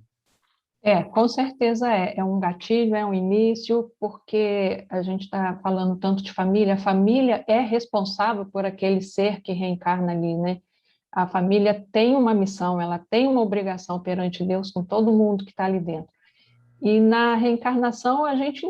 Com certeza é um gatilho, é um início, porque a gente está falando tanto de família, a família é responsável por aquele ser que reencarna ali, né? A família tem uma missão, ela tem uma obrigação perante Deus com todo mundo que está ali dentro. E na reencarnação, a gente,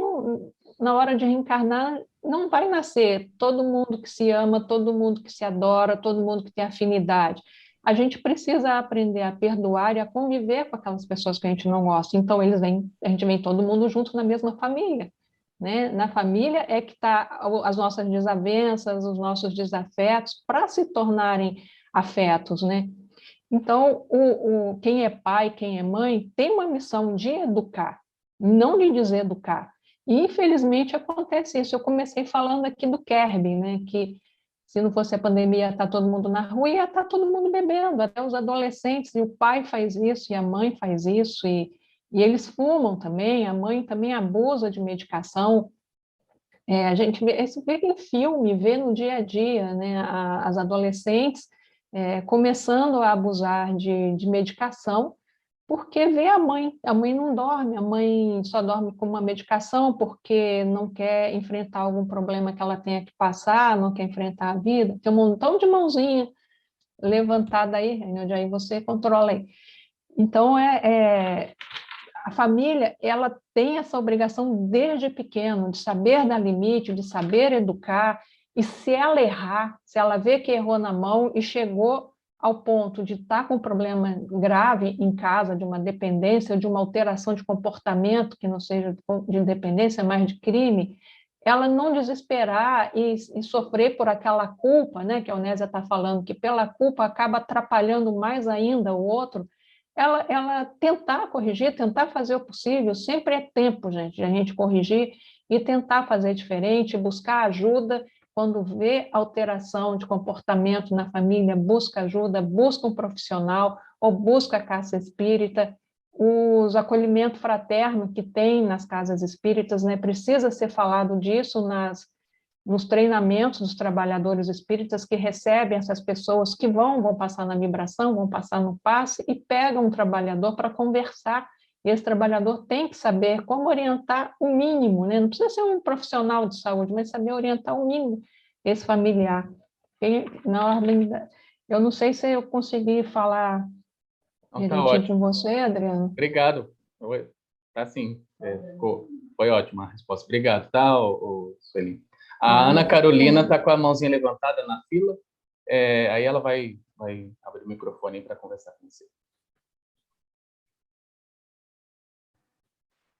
na hora de reencarnar, não vai nascer todo mundo que se ama, todo mundo que se adora, todo mundo que tem afinidade. a gente precisa aprender a perdoar e a conviver com aquelas pessoas que a gente não gosta. Então, a gente vem todo mundo junto na mesma família, né? Na família é que está as nossas desavenças, os nossos desafetos, para se tornarem afetos, né? Então, quem é pai, quem é mãe, tem uma missão de educar, não de deseducar. E, infelizmente, acontece isso. Eu comecei falando aqui do Kerben, né? Que se não fosse a pandemia, tá todo mundo na rua, ia estar todo mundo bebendo, até os adolescentes, e o pai faz isso, e a mãe faz isso, e eles fumam também, a mãe também abusa de medicação. A gente vê em filme, vê no dia a dia, né, as adolescentes começando a abusar de medicação, porque vê a mãe não dorme, a mãe só dorme com uma medicação porque não quer enfrentar algum problema que ela tenha que passar, não quer enfrentar a vida. Tem um montão de mãozinha levantada aí, onde aí você controla aí. Então, a família, ela tem essa obrigação desde pequeno, de saber dar limite, de saber educar, e se ela errar, se ela vê que errou na mão e chegou ao ponto de estar com um problema grave em casa, de uma dependência, de uma alteração de comportamento, que não seja de dependência, mas de crime, ela não desesperar e sofrer por aquela culpa, né, que a Onésia está falando, que pela culpa acaba atrapalhando mais ainda o outro, ela tentar corrigir, tentar fazer o possível, sempre é tempo, gente, de a gente corrigir e tentar fazer diferente, buscar ajuda. Quando vê alteração de comportamento na família, busca ajuda, busca um profissional ou busca a casa espírita. Os acolhimento fraterno que tem nas casas espíritas, né, precisa ser falado disso nos treinamentos dos trabalhadores espíritas que recebem essas pessoas que vão passar na vibração, vão passar no passe e pegam um trabalhador para conversar. E esse trabalhador tem que saber como orientar o mínimo, né? Não precisa ser um profissional de saúde, mas saber orientar o mínimo esse familiar. Eu não sei se eu consegui falar direitinho com você, Adriano. Obrigado. Tá sim, foi ótima a resposta. Obrigado, tá, Sueli? A Ana Carolina está com a mãozinha levantada na fila, aí ela vai abrir o microfone para conversar com você.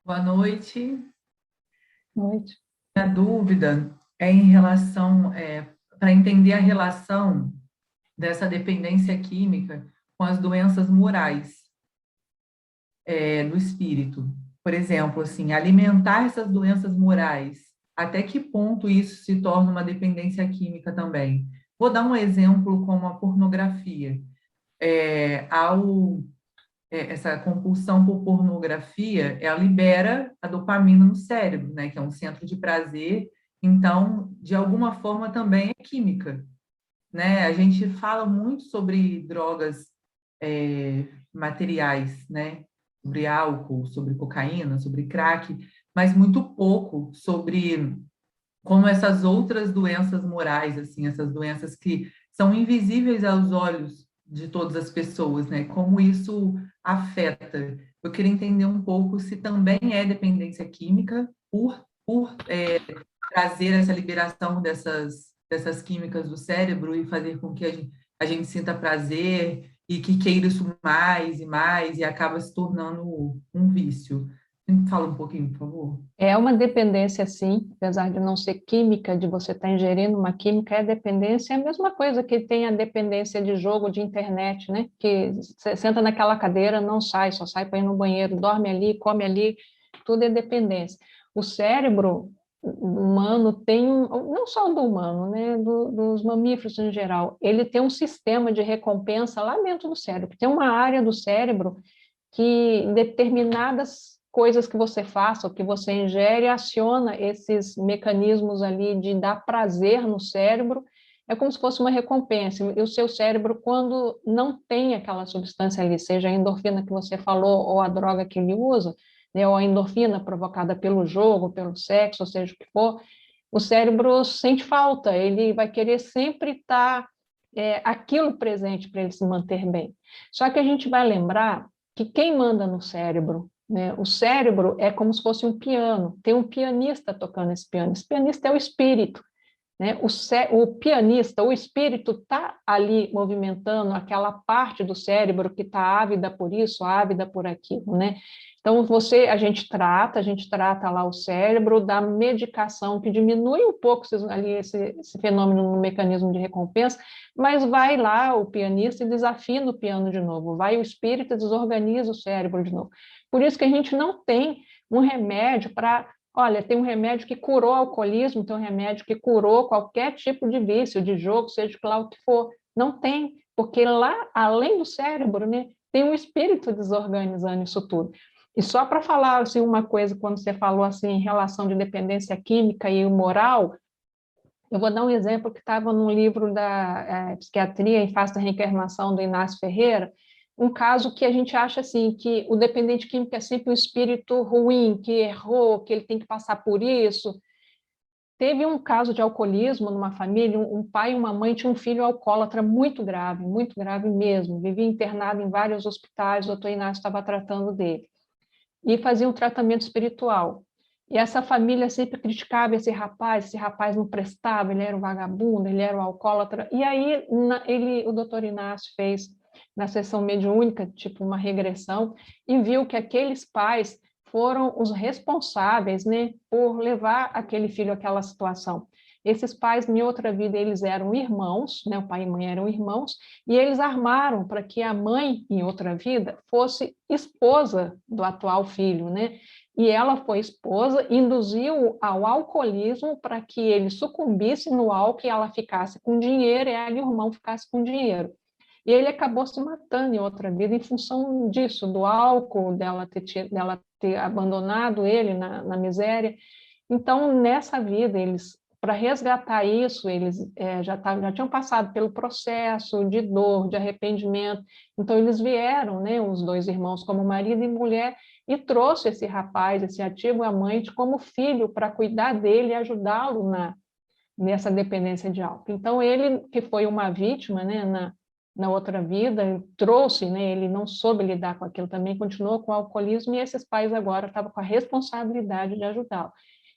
Boa noite. Boa noite. A dúvida é em relação, para entender a relação dessa dependência química com as doenças morais do espírito. Por exemplo, assim, alimentar essas doenças morais, até que ponto isso se torna uma dependência química também? Vou dar um exemplo como a pornografia. Essa compulsão por pornografia, ela libera a dopamina no cérebro, né, que é um centro de prazer, então, de alguma forma, também é química, né? A gente fala muito sobre drogas materiais, né? Sobre álcool, sobre cocaína, sobre crack, mas muito pouco sobre como essas outras doenças morais, assim, essas doenças que são invisíveis aos olhos de todas as pessoas, né? Como isso afeta. Eu queria entender um pouco se também é dependência química por trazer essa liberação dessas químicas do cérebro e fazer com que a gente sinta prazer e que queira isso mais e mais e acaba se tornando um vício. Fala um pouquinho, por favor. É uma dependência, sim, apesar de não ser química, de você estar ingerindo uma química, é dependência, é a mesma coisa que tem a dependência de jogo, de internet, né? Que você senta naquela cadeira, não sai, só sai para ir no banheiro, dorme ali, come ali, tudo é dependência. O cérebro humano tem, não só do humano, né? Dos mamíferos em geral, ele tem um sistema de recompensa lá dentro do cérebro, tem uma área do cérebro que determinadas coisas que você faça ou que você ingere aciona esses mecanismos ali de dar prazer no cérebro, é como se fosse uma recompensa. E o seu cérebro, quando não tem aquela substância ali, seja a endorfina que você falou ou a droga que ele usa, né, ou a endorfina provocada pelo jogo, pelo sexo, ou seja o que for, o cérebro sente falta, ele vai querer sempre estar aquilo presente para ele se manter bem. Só que a gente vai lembrar que quem manda no cérebro, né? O cérebro é como se fosse um piano, tem um pianista tocando esse piano é o espírito. né? O pianista, o espírito está ali movimentando aquela parte do cérebro que está ávida por isso, ávida por aquilo, né? Então, a gente trata lá o cérebro, dá medicação que diminui um pouco ali esse fenômeno no mecanismo de recompensa, mas vai lá o pianista e desafina o piano de novo, vai o espírito e desorganiza o cérebro de novo. Por isso que a gente não tem um remédio para... Olha, tem um remédio que curou o alcoolismo, tem um remédio que curou qualquer tipo de vício, de jogo, seja lá o que for. Não tem, porque lá, além do cérebro, né, tem um espírito desorganizando isso tudo. E só para falar assim, uma coisa, quando você falou assim, em relação de dependência química e moral, eu vou dar um exemplo que estava no livro da Psiquiatria em Face da Reencarnação, do Inácio Ferreira, um caso que a gente acha assim, que o dependente químico é sempre um espírito ruim, que errou, que ele tem que passar por isso. Teve um caso de alcoolismo numa família, um pai e uma mãe tinham um filho alcoólatra muito grave mesmo, vivia internado em vários hospitais, o doutor Inácio estava tratando dele, e fazia um tratamento espiritual. E essa família sempre criticava esse rapaz não prestava, ele era um vagabundo, ele era um alcoólatra. E aí o doutor Inácio fez, na sessão mediúnica, tipo uma regressão, e viu que aqueles pais foram os responsáveis, né, por levar aquele filho àquela situação. Esses pais, em outra vida, eles eram irmãos, né, o pai e a mãe eram irmãos, e eles armaram para que a mãe, em outra vida, fosse esposa do atual filho, né? E ela foi esposa, induziu ao alcoolismo para que ele sucumbisse no álcool e ela ficasse com dinheiro, e ela e o irmão ficassem com dinheiro. E ele acabou se matando em outra vida em função disso, do álcool, dela ter abandonado ele na miséria. Então, nessa vida, eles, para resgatar isso, eles já tinham passado pelo processo de dor, de arrependimento. Então, eles vieram, né, os dois irmãos, como marido e mulher, e trouxe esse rapaz, esse antigo amante, como filho para cuidar dele e ajudá-lo nessa dependência de álcool. Então, ele, que foi uma vítima, né, na outra vida, trouxe, né, ele não soube lidar com aquilo também, continuou com o alcoolismo, e esses pais agora estavam com a responsabilidade de ajudá-lo.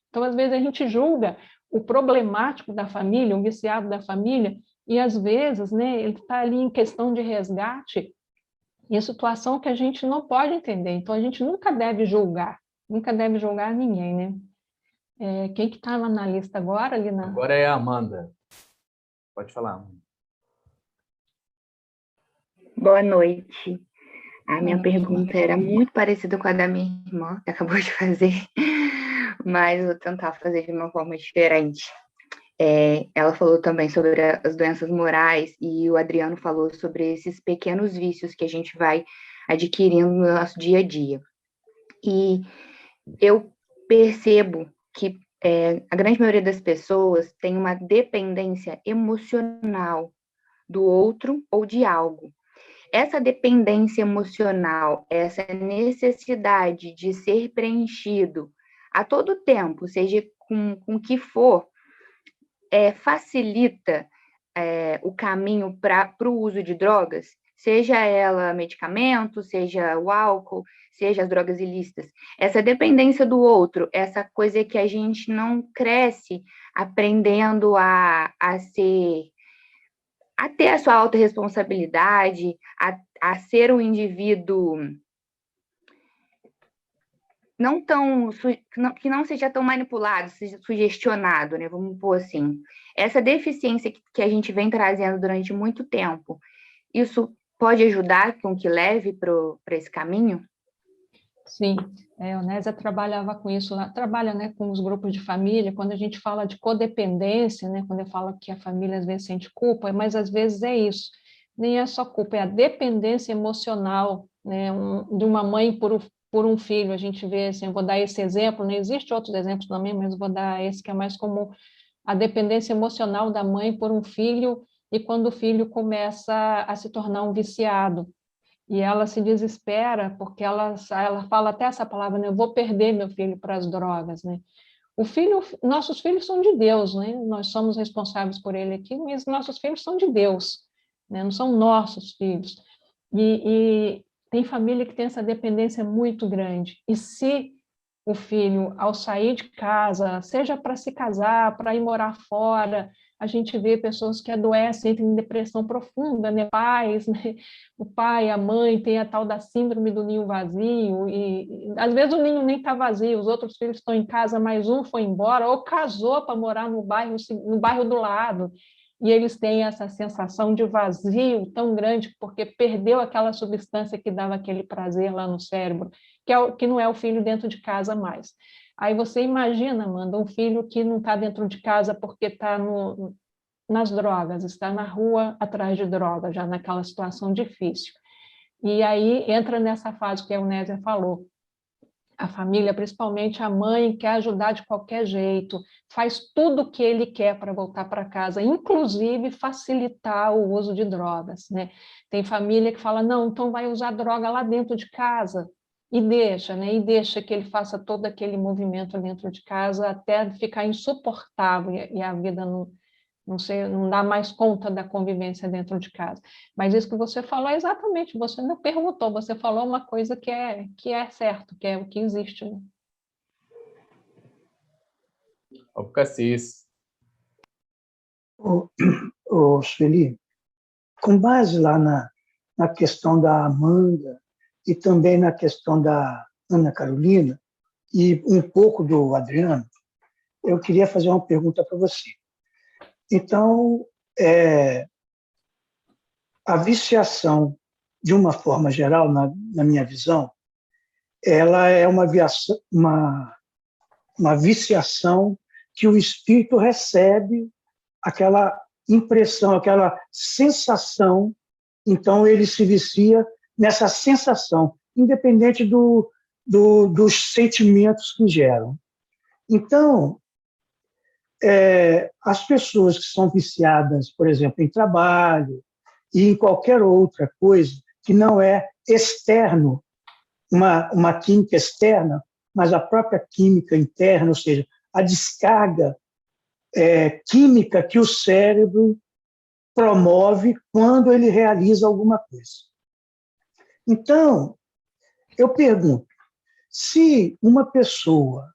Então, às vezes, a gente julga o problemático da família, o viciado da família, e às vezes, né, ele está ali em questão de resgate, em situação que a gente não pode entender. Então, a gente nunca deve julgar ninguém, né? Quem que está lá na lista agora? Agora é a Amanda. Pode falar. Boa noite. A minha pergunta era muito parecida com a da minha irmã, que acabou de fazer, mas vou tentar fazer de uma forma diferente. Ela falou também sobre as doenças morais, e o Adriano falou sobre esses pequenos vícios que a gente vai adquirindo no nosso dia a dia. E eu percebo que a grande maioria das pessoas tem uma dependência emocional do outro ou de algo. Essa dependência emocional, essa necessidade de ser preenchido a todo tempo, seja com o que for, facilita o caminho para o uso de drogas, seja ela medicamento, seja o álcool, seja as drogas ilícitas. Essa dependência do outro, essa coisa que a gente não cresce aprendendo a ter a sua autorresponsabilidade, a ser um indivíduo que não seja tão manipulado, seja sugestionado, né? Vamos pôr assim. Essa deficiência que a gente vem trazendo durante muito tempo, isso pode ajudar com que leve para esse caminho? Sim, a Nésia trabalhava com isso, trabalha, né, com os grupos de família, quando a gente fala de codependência, né, quando eu falo que a família às vezes sente culpa, mas às vezes é isso, nem é só culpa, é a dependência emocional, né, de uma mãe por um filho. A gente vê, assim, eu vou dar esse exemplo, né, existem outros exemplos também, mas eu vou dar esse que é mais comum, a dependência emocional da mãe por um filho, e quando o filho começa a se tornar um viciado, e ela se desespera, porque ela fala até essa palavra, né? Eu vou perder meu filho para as drogas, né? Nossos filhos são de Deus, né? Nós somos responsáveis por ele aqui, mas nossos filhos são de Deus, né? Não são nossos filhos. E tem família que tem essa dependência muito grande, e se o filho ao sair de casa, seja para se casar, para ir morar fora. A gente vê pessoas que adoecem, entram em depressão profunda, né? Pais, né? O pai, a mãe tem a tal da síndrome do ninho vazio, e às vezes o ninho nem está vazio, os outros filhos estão em casa, mas um foi embora, ou casou para morar no bairro do lado, e eles têm essa sensação de vazio tão grande, porque perdeu aquela substância que dava aquele prazer lá no cérebro, que não é o filho dentro de casa mais. Aí você imagina, Amanda, um filho que não está dentro de casa porque está nas drogas, está na rua atrás de drogas, já naquela situação difícil. E aí entra nessa fase que a Eunésia falou. A família, principalmente a mãe, quer ajudar de qualquer jeito, faz tudo o que ele quer para voltar para casa, inclusive facilitar o uso de drogas, né? Tem família que fala, não, então vai usar droga lá dentro de casa, e deixa, né? E deixa que ele faça todo aquele movimento dentro de casa até ficar insuportável e a vida não dá mais conta da convivência dentro de casa. Mas isso que você falou é exatamente, você não perguntou, você falou uma coisa que é certo, que é o que existe, né? O Cassis. Sueli, com base lá na questão da Amanda e também na questão da Ana Carolina e um pouco do Adriano, eu queria fazer uma pergunta para você. Então, a viciação, de uma forma geral, na minha visão, ela é uma viciação que o espírito recebe aquela impressão, aquela sensação, então ele se vicia nessa sensação, independente dos sentimentos que geram. Então, as pessoas que são viciadas, por exemplo, em trabalho e em qualquer outra coisa que não é externo, uma química externa, mas a própria química interna, ou seja, a descarga química que o cérebro promove quando ele realiza alguma coisa. Então, eu pergunto, se uma pessoa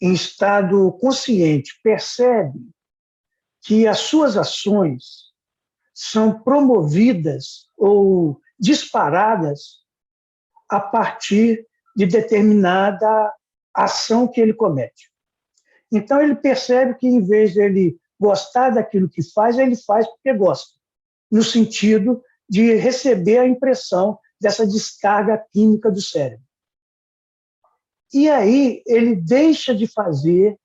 em estado consciente percebe que as suas ações são promovidas ou disparadas a partir de determinada ação que ele comete. Então, ele percebe que, em vez de ele gostar daquilo que faz, ele faz porque gosta, no sentido de receber a impressão dessa descarga química do cérebro. E aí ele deixa de fazer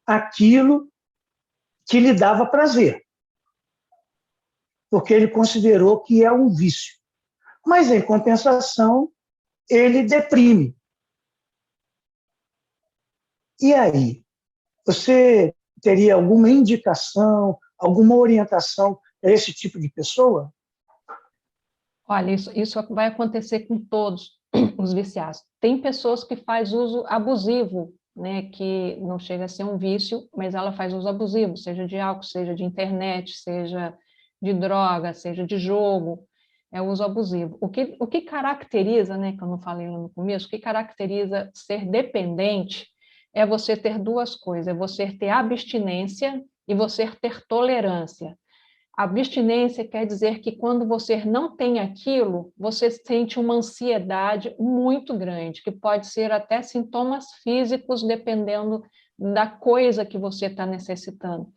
aquilo que lhe dava prazer, porque ele considerou que é um vício. Mas, em compensação, ele deprime. E aí? Você teria alguma indicação, alguma orientação para esse tipo de pessoa? Olha, isso vai acontecer com todos os viciados. Tem pessoas que fazem uso abusivo, né, que não chega a ser um vício, mas ela faz uso abusivo, seja de álcool, seja de internet, seja de droga, seja de jogo, é uso abusivo. O que caracteriza, né, que eu não falei no começo, o que caracteriza ser dependente é você ter duas coisas, é você ter abstinência e você ter tolerância. Abstinência quer dizer que quando você não tem aquilo, você sente uma ansiedade muito grande, que pode ser até sintomas físicos, dependendo da coisa que você está necessitando.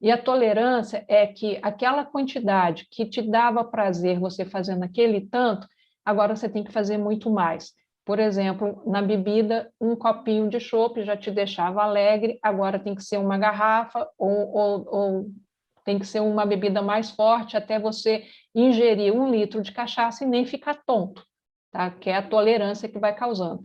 E a tolerância é que aquela quantidade que te dava prazer você fazendo aquele tanto, agora você tem que fazer muito mais. Por exemplo, na bebida, um copinho de chopp já te deixava alegre, agora tem que ser uma garrafa ou tem que ser uma bebida mais forte até você ingerir 1 litro de cachaça e nem ficar tonto, tá? Que é a tolerância que vai causando.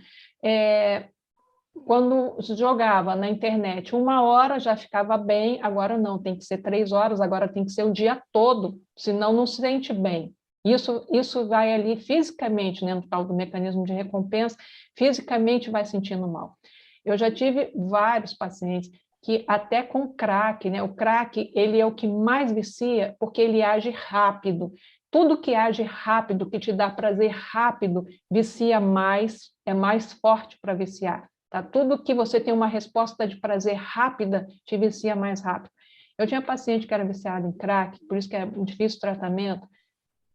Quando jogava na internet 1 hora já ficava bem, agora não, tem que ser 3 horas, agora tem que ser o dia todo, senão não se sente bem. Isso vai ali fisicamente, né, no tal do mecanismo de recompensa, fisicamente vai sentindo mal. Eu já tive vários pacientes que até com crack, né, o crack ele é o que mais vicia, porque ele age rápido. Tudo que age rápido, que te dá prazer rápido, vicia mais, é mais forte para viciar. Tá? Tudo que você tem uma resposta de prazer rápida, te vicia mais rápido. Eu tinha paciente que era viciado em crack, por isso que é difícil o tratamento,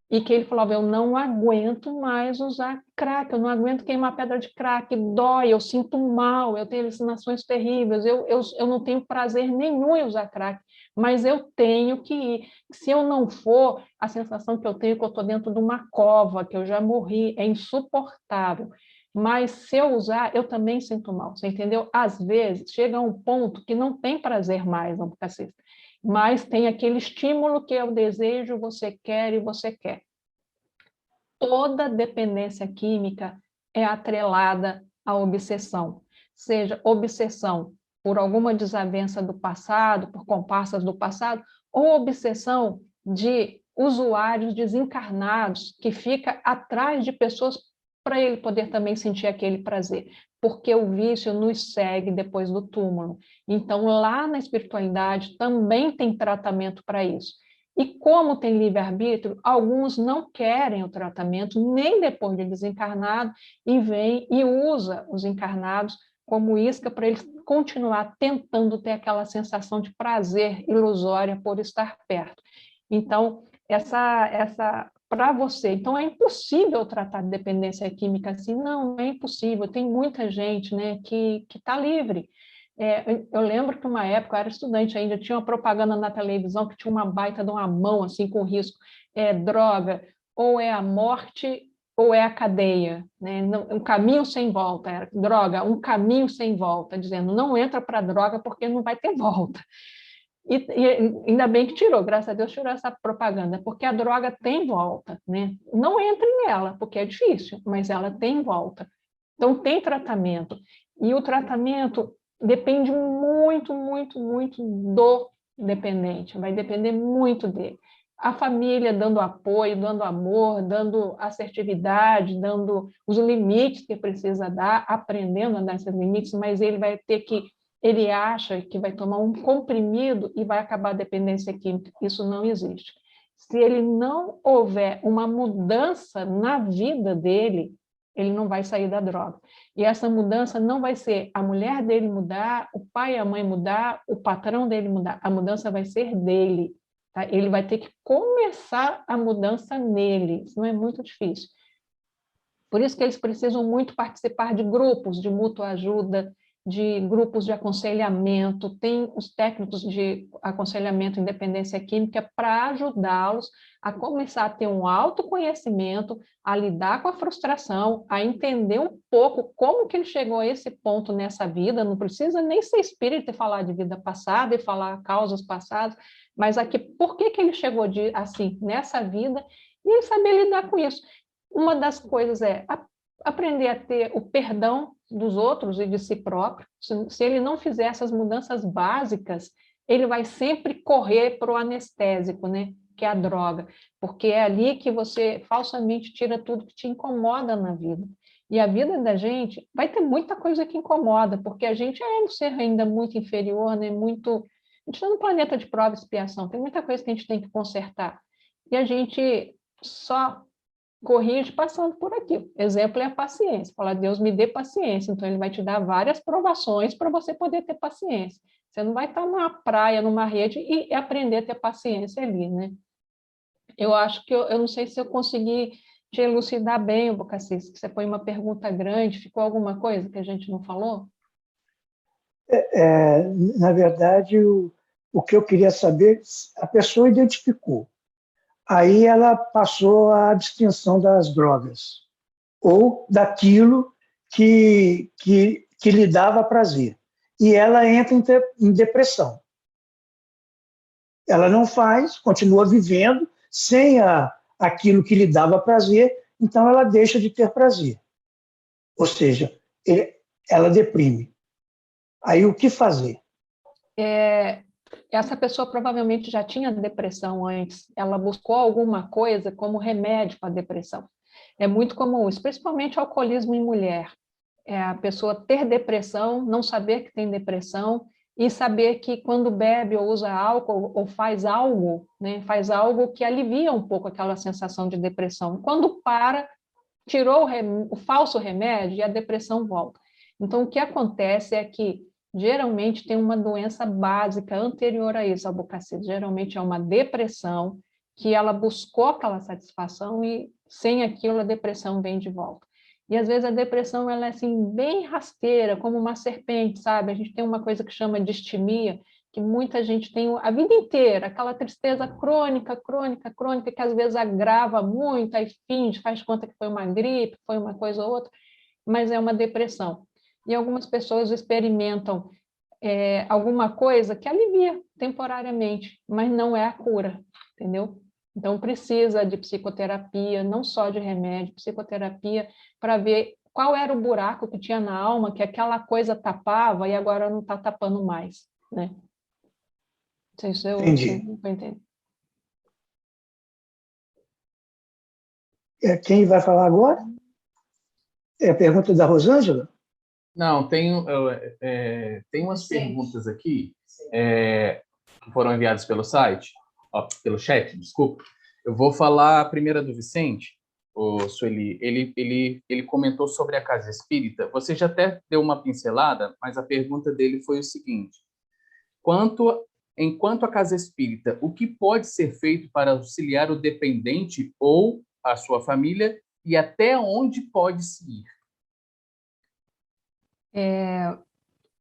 e que ele falava, eu não aguento mais usar crack, eu não aguento queimar pedra de crack, dói, eu sinto mal, eu tenho alucinações terríveis, eu não tenho prazer nenhum em usar crack, mas eu tenho que ir. Se eu não for, a sensação que eu tenho é que eu estou dentro de uma cova, que eu já morri, é insuportável. Mas se eu usar, eu também sinto mal, você entendeu? Às vezes, chega a um ponto que não tem prazer mais, não, mas tem aquele estímulo que é o desejo, você quer e você quer. Toda dependência química é atrelada à obsessão, seja obsessão por alguma desavença do passado, por comparsas do passado, ou obsessão de usuários desencarnados que fica atrás de pessoas para ele poder também sentir aquele prazer, porque o vício nos segue depois do túmulo. Então, lá na espiritualidade também tem tratamento para isso. E como tem livre-arbítrio, alguns não querem o tratamento nem depois de desencarnado e vem e usa os encarnados como isca para eles continuar tentando ter aquela sensação de prazer ilusória por estar perto. Então, para você, então é impossível tratar de dependência química assim? Não, não é impossível. Tem muita gente, né, que está livre. Eu lembro que uma época, eu era estudante ainda, tinha uma propaganda na televisão que tinha uma baita de uma mão, assim, com risco, droga, ou é a morte, ou é a cadeia, né? Um caminho sem volta, era droga, um caminho sem volta, dizendo, não entra para a droga porque não vai ter volta. E ainda bem que tirou, graças a Deus tirou essa propaganda, porque a droga tem volta, né? Não entre nela, porque é difícil, mas ela tem volta. Então, tem tratamento. E o tratamento depende muito, muito, muito do dependente, vai depender muito dele. A família dando apoio, dando amor, dando assertividade, dando os limites que precisa dar, aprendendo a dar esses limites, mas ele vai ter que, ele acha que vai tomar um comprimido e vai acabar a dependência química. Isso não existe. Se ele não houver uma mudança na vida dele, ele não vai sair da droga. E essa mudança não vai ser a mulher dele mudar, o pai e a mãe mudar, o patrão dele mudar. A mudança vai ser dele. Tá? Ele vai ter que começar a mudança nele. Isso não é muito difícil. Por isso que eles precisam muito participar de grupos de mútua ajuda, de grupos de aconselhamento, tem os técnicos de aconselhamento em dependência química para ajudá-los a começar a ter um autoconhecimento, a lidar com a frustração, a entender um pouco como que ele chegou a esse ponto nessa vida, não precisa nem ser espírita e falar de vida passada e falar causas passadas, mas aqui, por que ele chegou assim nessa vida e ele saber lidar com isso. Uma das coisas é aprender a ter o perdão dos outros e de si próprio. Se ele não fizer essas mudanças básicas, ele vai sempre correr para o anestésico, né? Que é a droga, porque é ali que você falsamente tira tudo que te incomoda na vida. E a vida da gente vai ter muita coisa que incomoda, porque a gente é um ser ainda muito inferior, né? A gente está no planeta de prova e expiação, tem muita coisa que a gente tem que consertar. E a gente só corrige passando por aqui. Exemplo é a paciência. Fala, Deus me dê paciência. Então, ele vai te dar várias provações para você poder ter paciência. Você não vai estar numa praia, numa rede e aprender a ter paciência ali, né? Eu acho que eu não sei se eu consegui te elucidar bem, Bocassis, que você foi uma pergunta grande, ficou alguma coisa que a gente não falou? Na verdade, o que eu queria saber, a pessoa identificou. Aí ela passou à distinção das drogas, ou daquilo que lhe dava prazer. E ela entra em depressão. Ela não faz, continua vivendo sem aquilo que lhe dava prazer, então ela deixa de ter prazer. Ou seja, ela deprime. Aí o que fazer? Essa pessoa provavelmente já tinha depressão antes, ela buscou alguma coisa como remédio para a depressão. É muito comum isso, principalmente alcoolismo em mulher. A pessoa ter depressão, não saber que tem depressão e saber que quando bebe ou usa álcool ou faz algo, né, faz algo que alivia um pouco aquela sensação de depressão. Quando para, tirou o falso remédio e a depressão volta. Então, o que acontece é que, geralmente, tem uma doença básica anterior a isso, Albucaci. Geralmente é uma depressão, que ela buscou aquela satisfação e, sem aquilo, a depressão vem de volta. E, às vezes, a depressão ela é assim, bem rasteira, como uma serpente, sabe? A gente tem uma coisa que chama de distimia, que muita gente tem a vida inteira, aquela tristeza crônica, crônica, crônica, que às vezes agrava muito, aí finge, faz conta que foi uma gripe, foi uma coisa ou outra, mas é uma depressão. E algumas pessoas experimentam alguma coisa que alivia temporariamente, mas não é a cura, entendeu? Então, precisa de psicoterapia, não só de remédio, psicoterapia, para ver qual era o buraco que tinha na alma, que aquela coisa tapava e agora não está tapando mais, né? Não sei se eu entendi. Quem vai falar agora? É a pergunta da Rosângela? Não, tem umas perguntas aqui que foram enviadas pelo site, pelo chat, desculpa. Eu vou falar a primeira do Vicente, o Sueli. Ele comentou sobre a casa espírita. Você já até deu uma pincelada, mas a pergunta dele foi o seguinte: enquanto a casa espírita, o que pode ser feito para auxiliar o dependente ou a sua família e até onde pode-se ir?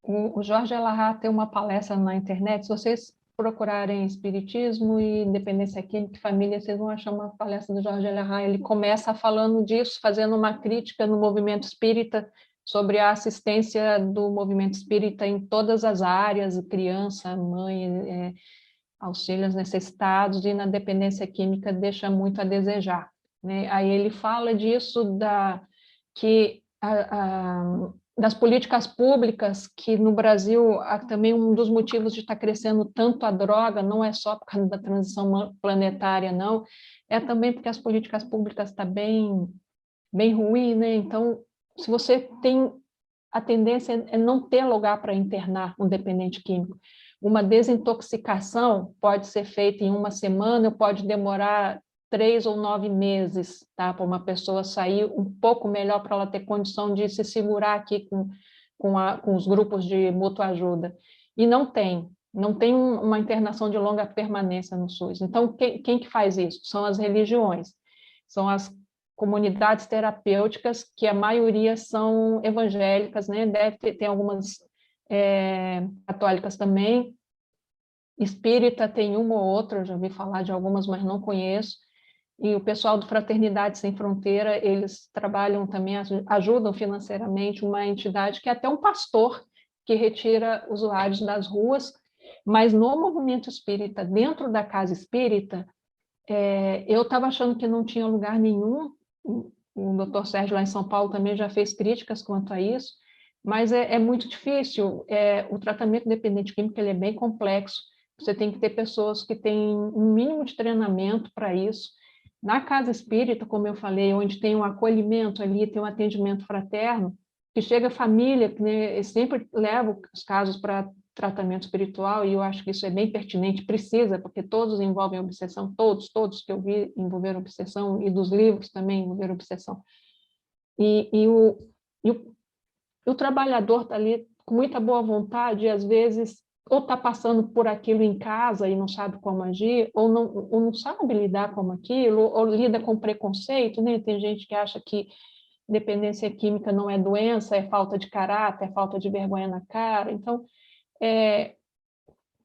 O Jorge Elahá tem uma palestra na internet, se vocês procurarem Espiritismo e Independência Química e Família, vocês vão achar uma palestra do Jorge Elahá. Ele começa falando disso, fazendo uma crítica no movimento espírita, sobre a assistência do movimento espírita em todas as áreas, criança, mãe, auxílio aos necessitados, e na dependência química deixa muito a desejar, né? Aí ele fala disso, das políticas públicas, que no Brasil também um dos motivos de estar crescendo tanto a droga, não é só por causa da transição planetária, não, é também porque as políticas públicas estão bem ruins, né? Então, se você tem a tendência é não ter lugar para internar um dependente químico. Uma desintoxicação pode ser feita em uma semana, pode demorar 3 ou 9 meses, tá? Para uma pessoa sair um pouco melhor, para ela ter condição de se segurar aqui com os grupos de mútua ajuda. E não tem uma internação de longa permanência no SUS. Então, quem que faz isso? São as religiões, são as comunidades terapêuticas, que a maioria são evangélicas, né? Deve ter algumas católicas também, espírita tem uma ou outra, eu já ouvi falar de algumas, mas não conheço, e o pessoal do Fraternidade Sem Fronteira, eles trabalham também, ajudam financeiramente uma entidade que é até um pastor que retira usuários das ruas, mas no movimento espírita, dentro da casa espírita, eu estava achando que não tinha lugar nenhum. O doutor Sérgio lá em São Paulo também já fez críticas quanto a isso, mas é muito difícil. O tratamento dependente químico ele é bem complexo, você tem que ter pessoas que têm um mínimo de treinamento para isso. Na casa espírita, como eu falei, onde tem um acolhimento ali, tem um atendimento fraterno, que chega a família, né, sempre leva os casos para tratamento espiritual, e eu acho que isso é bem pertinente, precisa, porque todos envolvem obsessão, todos que eu vi envolveram obsessão, e dos livros também envolveram obsessão. E o trabalhador está ali com muita boa vontade, e às vezes ou está passando por aquilo em casa e não sabe como agir, ou não sabe lidar com aquilo, ou lida com preconceito, né? Tem gente que acha que dependência química não é doença, é falta de caráter, é falta de vergonha na cara. Então,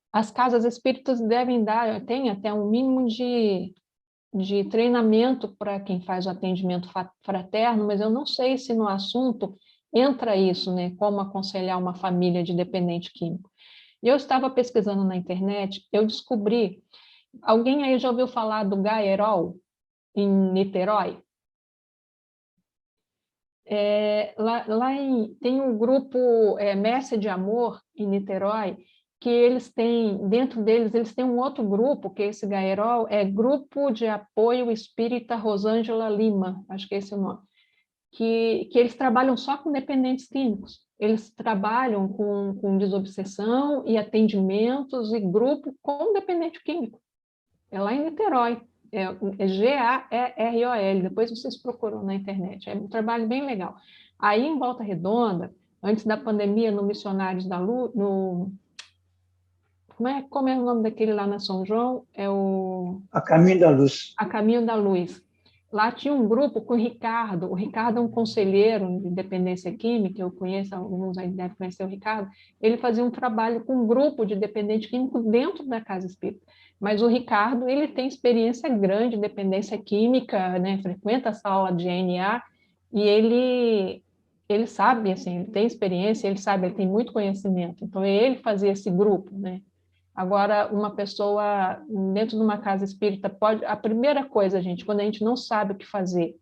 as casas espíritas devem tem até um mínimo de treinamento para quem faz o atendimento fraterno, mas eu não sei se no assunto entra isso, né? Como aconselhar uma família de dependente químico. E eu estava pesquisando na internet, eu descobri, alguém aí já ouviu falar do Gaerol, em Niterói? Tem um grupo Messe de Amor, em Niterói, que eles têm, dentro deles, eles têm um outro grupo, que é esse Gaerol, Grupo de Apoio Espírita Rosângela Lima, acho que é esse o nome, que eles trabalham só com dependentes químicos. Eles trabalham com desobsessão e atendimentos e grupo com dependente químico. É lá em Niterói, Gaerol, depois vocês procuram na internet, é um trabalho bem legal. Aí, em Volta Redonda, antes da pandemia, no Missionários da Luz, como é o nome daquele lá na São João? A Caminho da Luz. A Caminho da Luz. Lá tinha um grupo com o Ricardo. O Ricardo é um conselheiro de dependência química, eu conheço, alguns aí devem conhecer o Ricardo. Ele fazia um trabalho com um grupo de dependente químico dentro da Casa Espírita. Mas o Ricardo, ele tem experiência grande de dependência química, né? Frequenta essa aula de NA, e ele sabe, assim, ele tem experiência, ele sabe, ele tem muito conhecimento. Então, ele fazia esse grupo, né? Agora, uma pessoa dentro de uma casa espírita pode... A primeira coisa, gente, quando a gente não sabe o que fazer,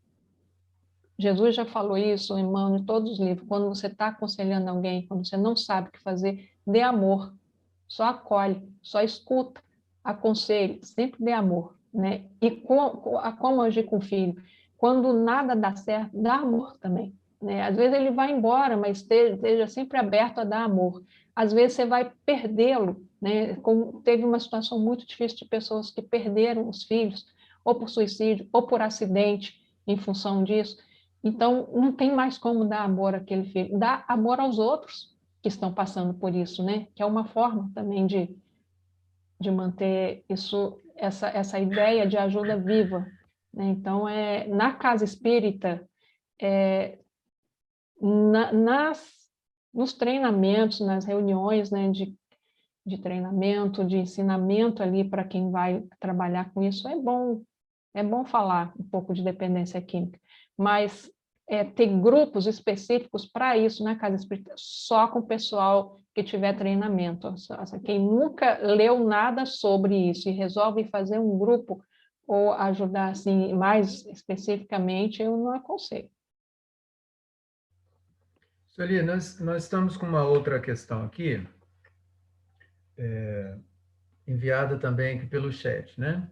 Jesus já falou isso, irmão, em todos os livros, quando você está aconselhando alguém, quando você não sabe o que fazer, dê amor, só acolhe, só escuta, aconselhe, sempre dê amor, né? E como agir com o filho? Quando nada dá certo, dá amor também, né? Às vezes ele vai embora, mas esteja sempre aberto a dar amor. Às vezes você vai perdê-lo, né? Como teve uma situação muito difícil de pessoas que perderam os filhos, ou por suicídio, ou por acidente, em função disso. Então, não tem mais como dar amor àquele filho. Dá amor aos outros que estão passando por isso, né? Que é uma forma também de manter essa ideia de ajuda viva, né? Então, na casa espírita, nos treinamentos, nas reuniões, né, de treinamento, de ensinamento ali para quem vai trabalhar com isso, é bom falar um pouco de dependência química, mas ter grupos específicos para isso na casa espírita, só com o pessoal que tiver treinamento. Quem nunca leu nada sobre isso e resolve fazer um grupo ou ajudar assim mais especificamente, eu não aconselho. Sueli, nós estamos com uma outra questão aqui, enviada também aqui pelo chat, né?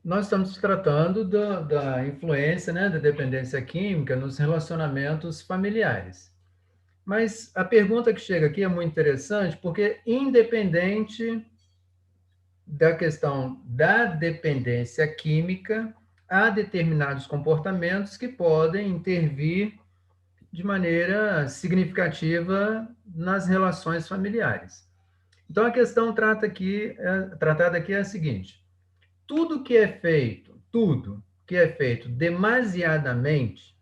Nós estamos tratando da influência, né, da dependência química nos relacionamentos familiares. Mas a pergunta que chega aqui é muito interessante, porque independente da questão da dependência química, há determinados comportamentos que podem intervir de maneira significativa nas relações familiares. Então, a questão tratada aqui é a seguinte: tudo que é feito demasiadamente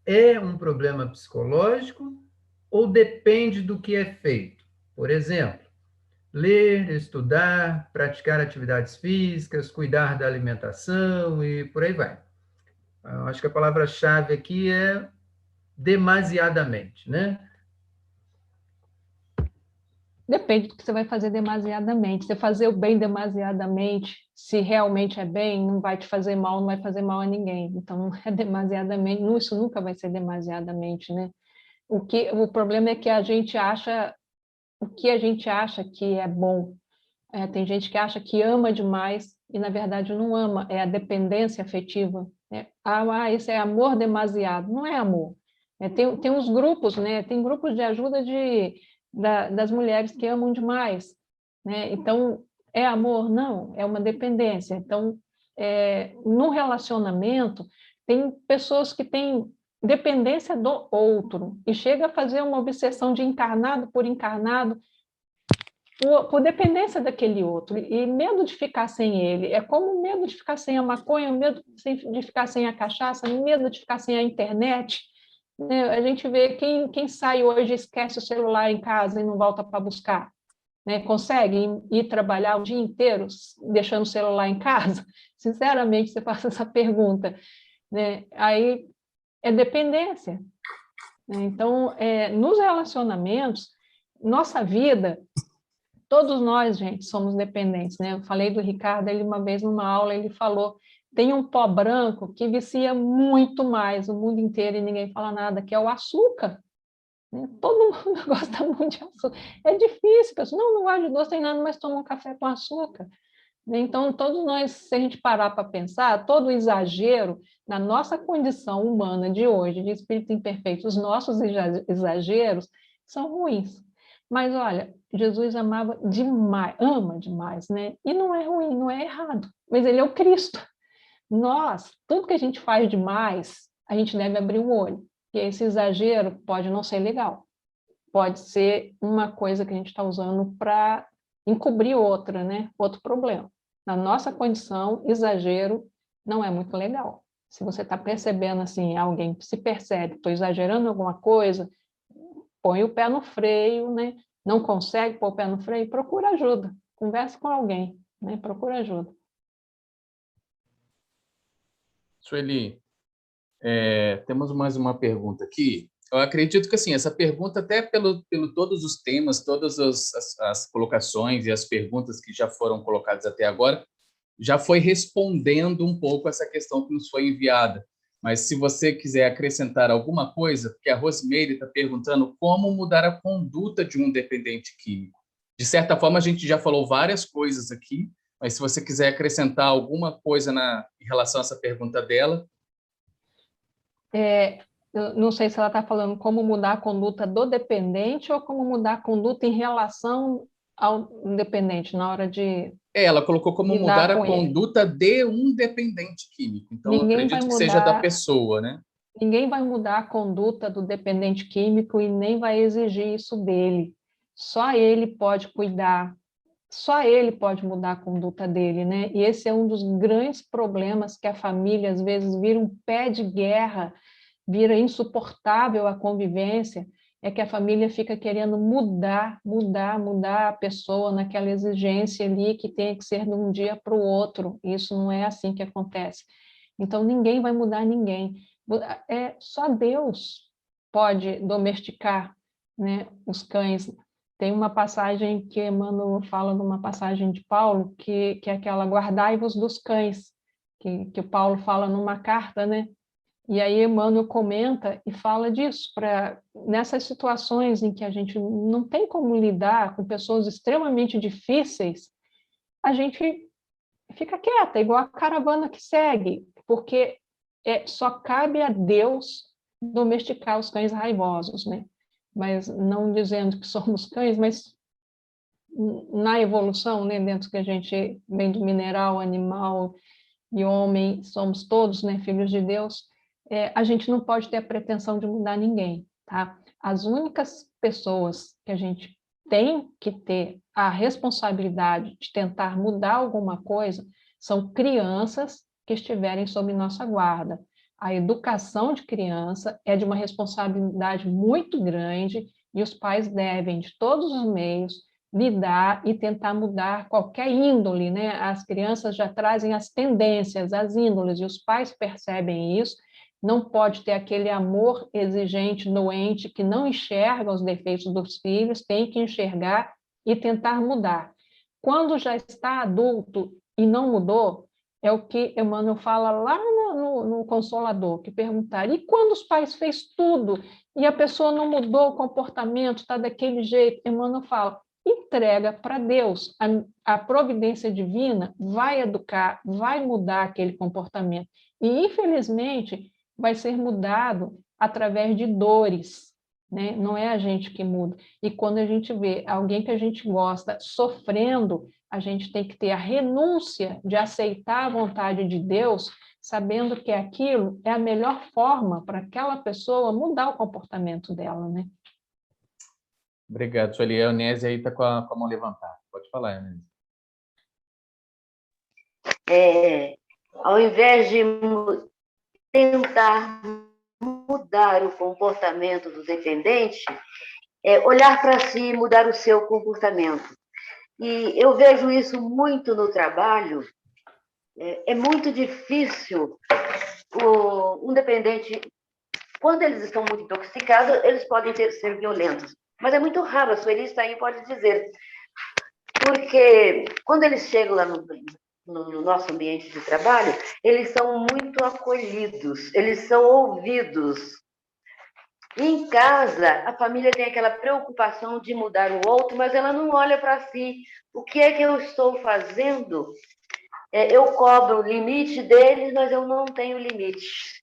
é um problema psicológico ou depende do que é feito? Por exemplo, ler, estudar, praticar atividades físicas, cuidar da alimentação e por aí vai. Eu acho que a palavra-chave aqui é demasiadamente, né? Depende do que você vai fazer demasiadamente. Se fazer o bem demasiadamente, se realmente é bem, não vai te fazer mal, não vai fazer mal a ninguém. Então, é demasiadamente, isso nunca vai ser demasiadamente, né? O problema é que a gente acha o que a gente acha que é bom. Tem gente que acha que ama demais e, na verdade, não ama, é a dependência afetiva. Isso é amor demasiado. Não é amor. Tem uns grupos, né? Tem grupos de ajuda das mulheres que amam demais, né? Então, é amor? Não, é uma dependência. Então, no relacionamento, tem pessoas que têm dependência do outro e chega a fazer uma obsessão de encarnado por encarnado por dependência daquele outro e medo de ficar sem ele. É como o medo de ficar sem a maconha, o medo de ficar sem a cachaça, o medo de ficar sem a internet. A gente vê quem sai hoje esquece o celular em casa e não volta para buscar. Consegue ir trabalhar o dia inteiro deixando o celular em casa? Sinceramente, você faz essa pergunta. Aí é dependência. Então, nos relacionamentos, nossa vida, todos nós, gente, somos dependentes. Eu falei do Ricardo, ele uma vez numa aula, ele falou, tem um pó branco que vicia muito mais o mundo inteiro e ninguém fala nada, que é o açúcar. Todo mundo gosta muito de açúcar. É difícil, pessoal. Não gosta de doce nem nada, mas toma um café com açúcar. Então, todos nós, se a gente parar para pensar, todo exagero na nossa condição humana de hoje, de espírito imperfeito, os nossos exageros são ruins. Mas, olha, Jesus amava demais, ama demais, né? E não é ruim, não é errado. Mas ele é o Cristo. Tudo que a gente faz demais, a gente deve abrir o olho. que esse exagero pode não ser legal. Pode ser uma coisa que a gente está usando para encobrir outra, né? Outro problema. Na nossa condição, exagero não é muito legal. Se você está percebendo assim, alguém se percebe, estou exagerando alguma coisa, põe o pé no freio, né? Não consegue pôr o pé no freio, procura ajuda. Converse com alguém, né? Procura ajuda. Sueli, temos mais uma pergunta aqui. Eu acredito que assim, essa pergunta, até pelo todos os temas, todas as colocações e as perguntas que já foram colocadas até agora, já foi respondendo um pouco essa questão que nos foi enviada. Mas se você quiser acrescentar alguma coisa, porque a Rosimeire está perguntando como mudar a conduta de um dependente químico. De certa forma, a gente já falou várias coisas aqui, mas se você quiser acrescentar alguma coisa em relação a essa pergunta dela. Eu não sei se ela está falando como mudar a conduta do dependente ou como mudar a conduta em relação ao dependente, na hora de Ela colocou como lidar mudar a com ele. conduta de um dependente químico. Então, eu Ninguém vai acredito que seja da mudar, pessoa, né? ninguém vai mudar a conduta do dependente químico e nem vai exigir isso dele. Só ele pode cuidar, só ele pode mudar a conduta dele, né? E esse é um dos grandes problemas que a família, às vezes, vira um pé de guerra, vira insuportável a convivência, é que a família fica querendo mudar a pessoa naquela exigência ali que tem que ser de um dia para o outro. Isso não é assim que acontece. Então, ninguém vai mudar ninguém. Só Deus pode domesticar, né, os cães. Tem uma passagem que Emmanuel fala numa passagem de Paulo, que é aquela guardai-vos dos cães, que o Paulo fala numa carta, né? E aí Emmanuel comenta e fala disso, nessas situações em que a gente não tem como lidar com pessoas extremamente difíceis, a gente fica quieta, igual a caravana que segue, porque só cabe a Deus domesticar os cães raivosos, né? Mas não dizendo que somos cães, mas na evolução, né, dentro que a gente vem do mineral, animal e homem, somos todos, né, filhos de Deus, a gente não pode ter a pretensão de mudar ninguém, tá? As únicas pessoas que a gente tem que ter a responsabilidade de tentar mudar alguma coisa são crianças que estiverem sob nossa guarda. A educação de criança é de uma responsabilidade muito grande e os pais devem, de todos os meios, lidar e tentar mudar qualquer índole, né? As crianças já trazem as tendências, as índoles, e os pais percebem isso. Não pode ter aquele amor exigente, doente, que não enxerga os defeitos dos filhos, tem que enxergar e tentar mudar. Quando já está adulto e não mudou, é o que Emmanuel fala lá no Consolador, que perguntaram, e quando os pais fez tudo e a pessoa não mudou o comportamento, está daquele jeito? Emmanuel fala, entrega para Deus, a providência divina vai educar, vai mudar aquele comportamento. E, infelizmente, vai ser mudado através de dores, né? Não é a gente que muda. E quando a gente vê alguém que a gente gosta sofrendo, a gente tem que ter a renúncia de aceitar a vontade de Deus, sabendo que aquilo é a melhor forma para aquela pessoa mudar o comportamento dela, né? Obrigado, Sueli. A Eunice aí está com a mão levantada. Pode falar, Eunice. Ao invés de tentar mudar o comportamento do dependente, olhar para si e mudar o seu comportamento. E eu vejo isso muito no trabalho. É muito difícil um dependente, quando eles estão muito intoxicados, eles podem ser violentos. Mas é muito raro, a Sueli está aí pode dizer. Porque quando eles chegam lá no nosso ambiente de trabalho, eles são muito acolhidos, eles são ouvidos. E em casa, a família tem aquela preocupação de mudar o outro, mas ela não olha para si. O que é que eu estou fazendo? Eu cobro o limite deles, mas eu não tenho limite.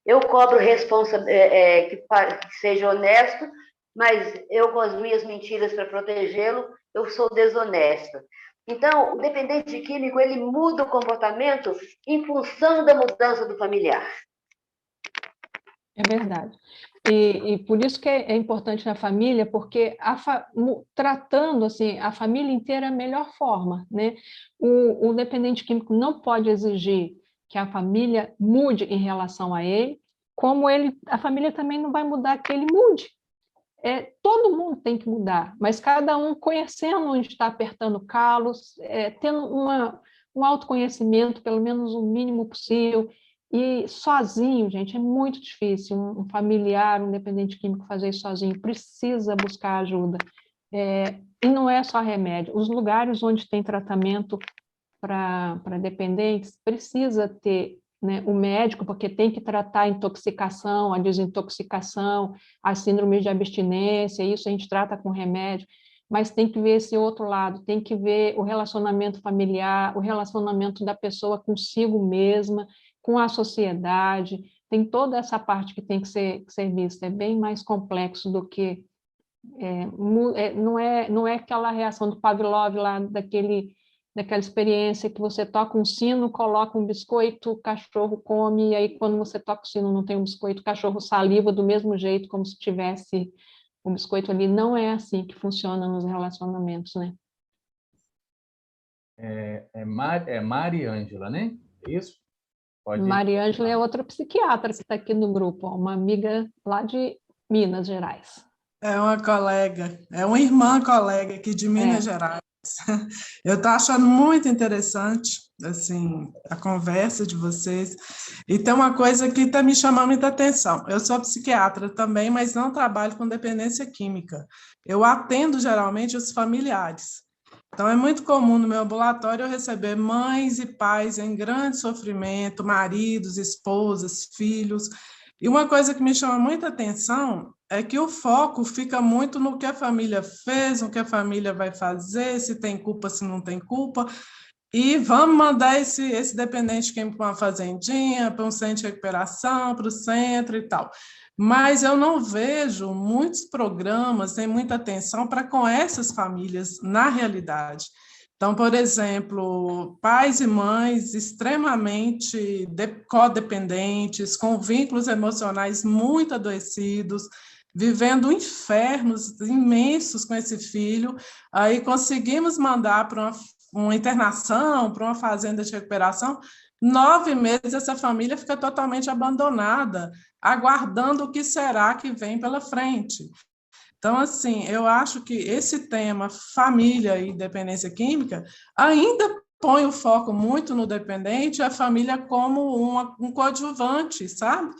Eu cobro que seja honesto, mas eu, com as minhas mentiras para protegê-lo, eu sou desonesta. Então, o dependente químico, ele muda o comportamento em função da mudança do familiar. É verdade. E por isso que é importante na família, porque tratando assim, a família inteira é a melhor forma, né? O dependente químico não pode exigir que a família mude em relação a ele, como a família também não vai mudar que ele mude. Todo mundo tem que mudar, mas cada um conhecendo onde está apertando calos, tendo um autoconhecimento, pelo menos o mínimo possível. E sozinho, gente, é muito difícil um familiar, um dependente químico fazer isso sozinho, precisa buscar ajuda. E não é só remédio. Os lugares onde tem tratamento para dependentes precisa ter, né, o médico, porque tem que tratar a intoxicação, a desintoxicação, a síndrome de abstinência, isso a gente trata com remédio, mas tem que ver esse outro lado, tem que ver o relacionamento familiar, o relacionamento da pessoa consigo mesma, com a sociedade, tem toda essa parte que tem que ser vista, é bem mais complexo do que... não é aquela reação do Pavlov lá, daquela experiência que você toca um sino, coloca um biscoito, o cachorro come, e aí quando você toca o sino não tem um biscoito, o cachorro saliva do mesmo jeito, como se tivesse um biscoito ali. Não é assim que funciona nos relacionamentos, né? Mari Ângela, né? É isso? Maria Ângela é outra psiquiatra que está aqui no grupo, uma amiga lá de Minas Gerais. É uma colega, é uma irmã colega aqui de Minas Gerais. Eu estou achando muito interessante assim, a conversa de vocês. E tem uma coisa que está me chamando muita atenção. Eu sou psiquiatra também, mas não trabalho com dependência química. Eu atendo geralmente os familiares. Então, é muito comum no meu ambulatório eu receber mães e pais em grande sofrimento, maridos, esposas, filhos. E uma coisa que me chama muita atenção é que o foco fica muito no que a família fez, no que a família vai fazer, se tem culpa, se não tem culpa. E vamos mandar esse dependente químico para uma fazendinha, para um centro de recuperação, para o centro e tal. Mas eu não vejo muitos programas, tem muita atenção para com essas famílias na realidade. Então, por exemplo, pais e mães extremamente codependentes, com vínculos emocionais muito adoecidos, vivendo infernos imensos com esse filho, aí conseguimos mandar para uma internação, para uma fazenda de recuperação. 9 meses essa família fica totalmente abandonada, aguardando o que será que vem pela frente. Então, assim, eu acho que esse tema, família e dependência química, ainda põe o foco muito no dependente, a família como um coadjuvante, sabe?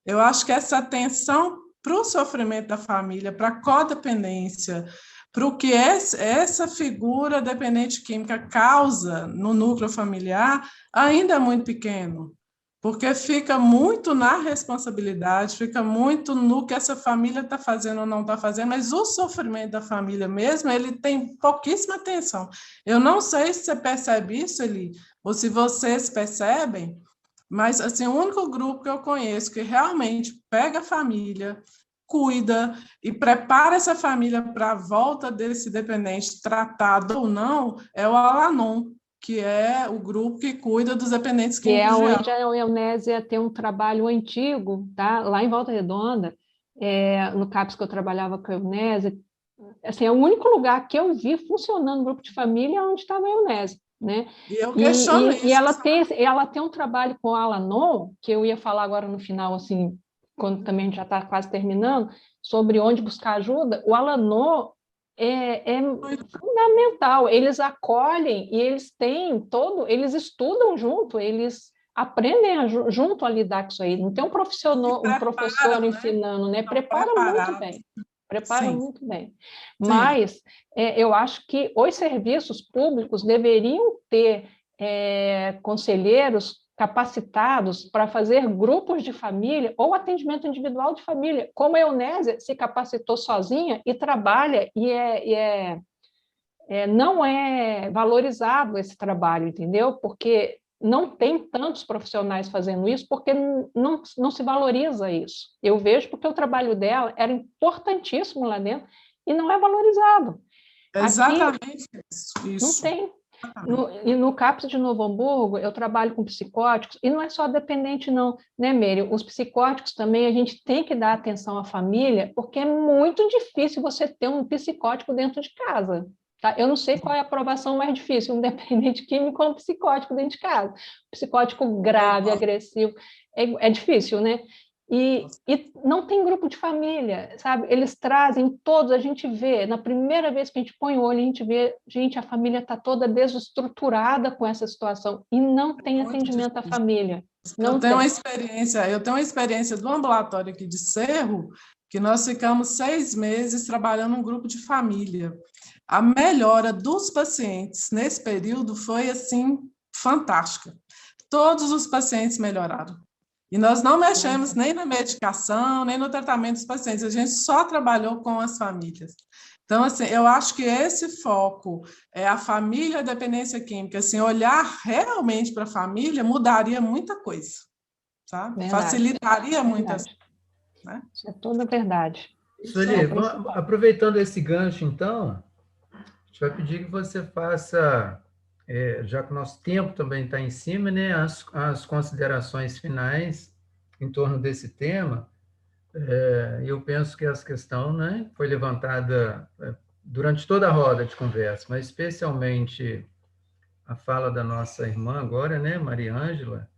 Eu acho que essa atenção para o sofrimento da família, para a codependência, para o que essa figura dependente química causa no núcleo familiar, ainda é muito pequeno. Porque fica muito na responsabilidade, fica muito no que essa família está fazendo ou não está fazendo, mas o sofrimento da família mesmo, ele tem pouquíssima atenção. Eu não sei se você percebe isso, Eli, ou se vocês percebem, mas assim, o único grupo que eu conheço que realmente pega a família, cuida e prepara essa família para a volta desse dependente, tratado ou não, é o Al-Anon, que é o grupo que cuida dos dependentes químicos. Que é onde a Eunésia tem um trabalho antigo, tá? Lá em Volta Redonda, no CAPS que eu trabalhava com a Eunésia, assim, é o único lugar que eu vi funcionando o grupo de família onde estava a Eunésia, né? E eu questiono isso. E ela tem um trabalho com a Al-Anon, que eu ia falar agora no final, assim, quando também a gente já está quase terminando, sobre onde buscar ajuda. O Al-Anon é fundamental, eles acolhem e eles estudam junto, eles aprendem junto a lidar com isso aí, não tem um professor ensinando, né? Prepara muito bem. Mas eu acho que os serviços públicos deveriam ter conselheiros capacitados para fazer grupos de família ou atendimento individual de família, como a Eunésia se capacitou sozinha e trabalha, não é valorizado esse trabalho, entendeu? Porque não tem tantos profissionais fazendo isso, porque não se valoriza isso. Eu vejo porque o trabalho dela era importantíssimo lá dentro e não é valorizado. Exatamente isso. Não tem. E no CAPS de Novo Hamburgo, eu trabalho com psicóticos, e não é só dependente não, né, Meire? Os psicóticos também, a gente tem que dar atenção à família, porque é muito difícil você ter um psicótico dentro de casa, tá? Eu não sei qual é a aprovação mais difícil, um dependente químico ou um psicótico dentro de casa. Psicótico grave, agressivo, é difícil, né? E não tem grupo de família, sabe? Eles trazem todos, a gente vê, na primeira vez que a gente põe o olho, a gente vê, gente, a família está toda desestruturada com essa situação e não tem atendimento à família. Eu tenho uma experiência do ambulatório aqui de Cerro, que nós ficamos 6 meses trabalhando um grupo de família. A melhora dos pacientes nesse período foi, assim, fantástica. Todos os pacientes melhoraram. E nós não mexemos nem na medicação, nem no tratamento dos pacientes, a gente só trabalhou com as famílias. Então, assim, eu acho que esse foco, a família, a dependência química, assim, olhar realmente para a família mudaria muita coisa, tá? Facilitaria muitas coisas. Né? Isso é toda verdade. Sueli, aproveitando esse gancho, então, a gente vai pedir que você faça... já que o nosso tempo também está em cima, né, as considerações finais em torno desse tema. Eu penso que essa questão, né, foi levantada durante toda a roda de conversa, mas especialmente a fala da nossa irmã agora, né, Maria Ângela.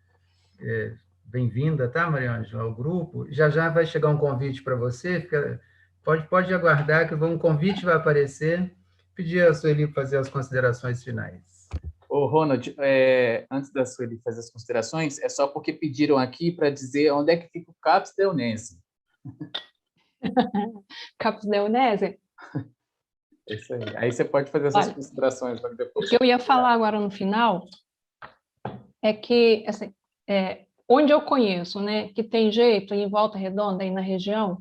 Bem-vinda, tá, Maria Ângela, ao grupo. Já vai chegar um convite para você, pode aguardar que um convite vai aparecer. Pedir a Sueli para fazer as considerações finais. Ô, Ronald, antes da Sueli fazer as considerações, é só porque pediram aqui para dizer onde é que fica o CAPS da Eunese. CAPS da Eunese? É isso aí. Aí você pode fazer essas considerações logo depois. O que eu ia falar agora no final é que, assim, onde eu conheço, né, que tem jeito em Volta Redonda, aí na região,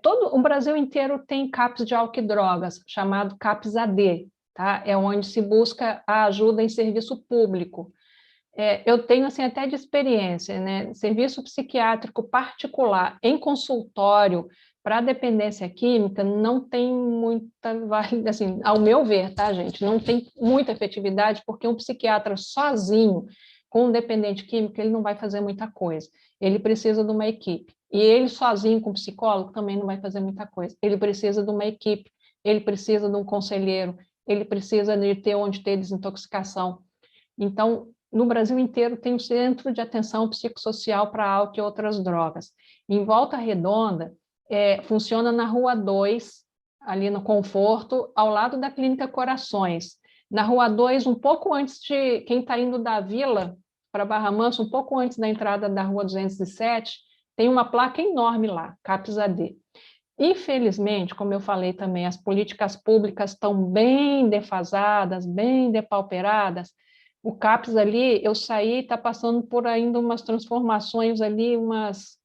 todo o Brasil inteiro tem CAPS de álcool e drogas, chamado CAPS AD, tá? É onde se busca a ajuda em serviço público. Eu tenho, assim, até de experiência, né? Serviço psiquiátrico particular em consultório para dependência química não tem muita, assim, ao meu ver, tá, gente? Não tem muita efetividade, porque um psiquiatra sozinho, com um dependente químico, ele não vai fazer muita coisa. Ele precisa de uma equipe. E ele sozinho com psicólogo também não vai fazer muita coisa. Ele precisa de uma equipe, ele precisa de um conselheiro, ele precisa de ter onde ter desintoxicação. Então, no Brasil inteiro tem um centro de atenção psicossocial para álcool e outras drogas. Em Volta Redonda, funciona na Rua 2, ali no Conforto, ao lado da Clínica Corações. Na Rua 2, um pouco antes de quem está indo da Vila para Barra Mansa, um pouco antes da entrada da Rua 207, tem uma placa enorme lá, CAPS AD. Infelizmente, como eu falei também, as políticas públicas estão bem defasadas, bem depauperadas. O CAPS ali, eu saí, está passando por ainda umas transformações ali, umas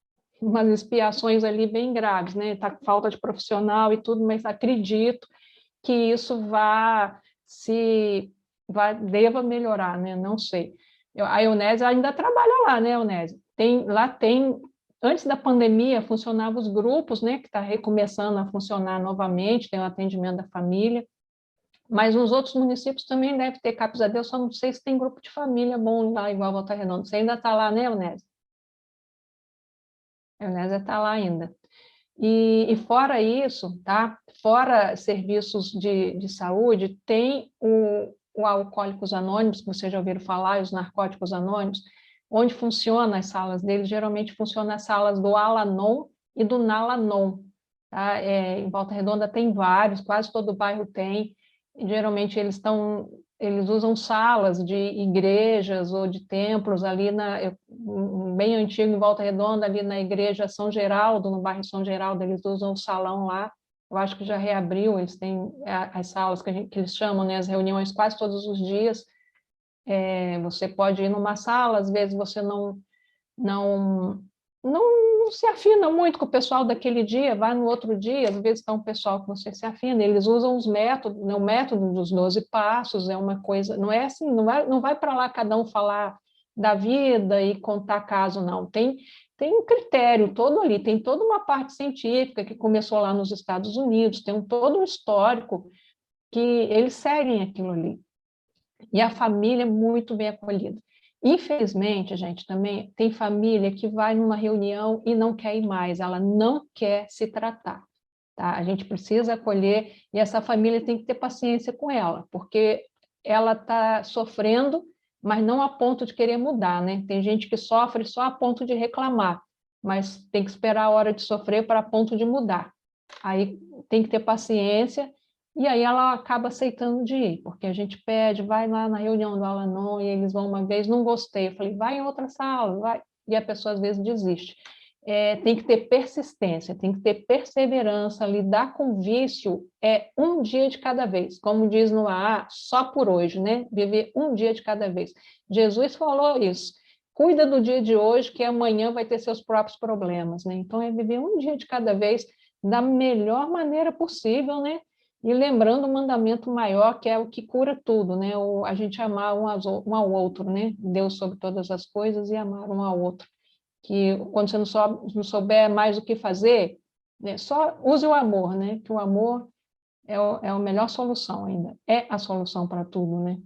expiações ali bem graves, né? Está com falta de profissional e tudo, mas acredito que isso deva melhorar, né? Não sei. A Eunese ainda trabalha lá, né, Eunese? Lá tem... Antes da pandemia, funcionavam os grupos, né, que está recomeçando a funcionar novamente, tem o atendimento da família, mas nos outros municípios também deve ter CAPS AD, eu só não sei se tem grupo de família bom lá, igual a Volta Redonda. Você ainda está lá, né, Eunese? A Eunese está lá ainda. E fora isso, tá? Fora serviços de saúde, tem o Alcoólicos Anônimos, que vocês já ouviram falar, e os Narcóticos Anônimos. Onde funcionam as salas deles, geralmente funcionam as salas do Alanon e do Nalanon. Tá? Em Volta Redonda tem vários, quase todo bairro tem. E, geralmente eles usam salas de igrejas ou de templos ali, bem antigo, em Volta Redonda, ali na igreja São Geraldo, no bairro São Geraldo, eles usam o salão lá. Eu acho que já reabriu, eles têm as salas que eles chamam, né, as reuniões quase todos os dias. Você pode ir numa sala, às vezes você não se afina muito com o pessoal daquele dia, vai no outro dia, às vezes está um pessoal que você se afina, eles usam os métodos, né, o método dos 12 passos, é uma coisa, não é assim, não vai para lá cada um falar da vida e contar caso, não, tem um critério todo ali, tem toda uma parte científica que começou lá nos Estados Unidos, tem todo um histórico que eles seguem aquilo ali. E a família é muito bem acolhida. Infelizmente, gente, também tem família que vai numa reunião e não quer ir mais, ela não quer se tratar, tá? A gente precisa acolher e essa família tem que ter paciência com ela, porque ela está sofrendo, mas não a ponto de querer mudar, né? Tem gente que sofre só a ponto de reclamar, mas tem que esperar a hora de sofrer para a ponto de mudar. Aí tem que ter paciência. E aí ela acaba aceitando de ir, porque a gente pede, vai lá na reunião do Al-Anon, e eles vão uma vez, não gostei. Eu falei, vai em outra sala, vai. E a pessoa às vezes desiste. Tem que ter persistência, tem que ter perseverança, lidar com vício um dia de cada vez, como diz no AA, só por hoje, né? Viver um dia de cada vez. Jesus falou isso, cuida do dia de hoje, que amanhã vai ter seus próprios problemas, né? Então é viver um dia de cada vez da melhor maneira possível, né? E lembrando o mandamento maior, que é o que cura tudo, né? A gente amar um ao outro, né? Deus sobre todas as coisas e amar um ao outro. Que quando você não souber mais o que fazer, né? Só use o amor, né? Que o amor é a melhor solução ainda. É a solução para tudo, né?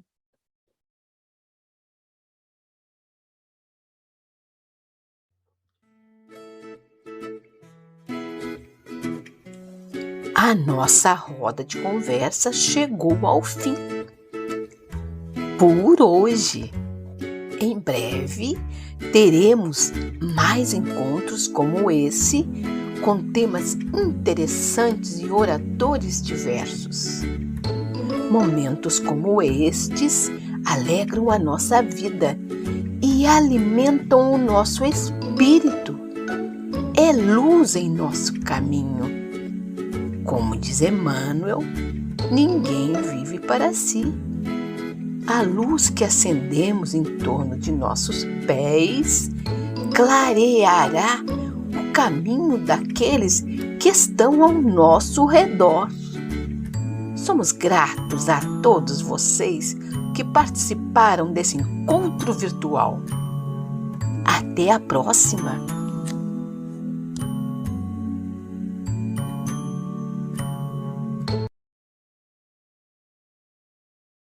A nossa roda de conversa chegou ao fim. Por hoje. Em breve, teremos mais encontros como esse, com temas interessantes e oradores diversos. Momentos como estes alegram a nossa vida e alimentam o nosso espírito. É luz em nosso caminho. Como diz Emmanuel, ninguém vive para si. A luz que acendemos em torno de nossos pés clareará o caminho daqueles que estão ao nosso redor. Somos gratos a todos vocês que participaram desse encontro virtual. Até a próxima!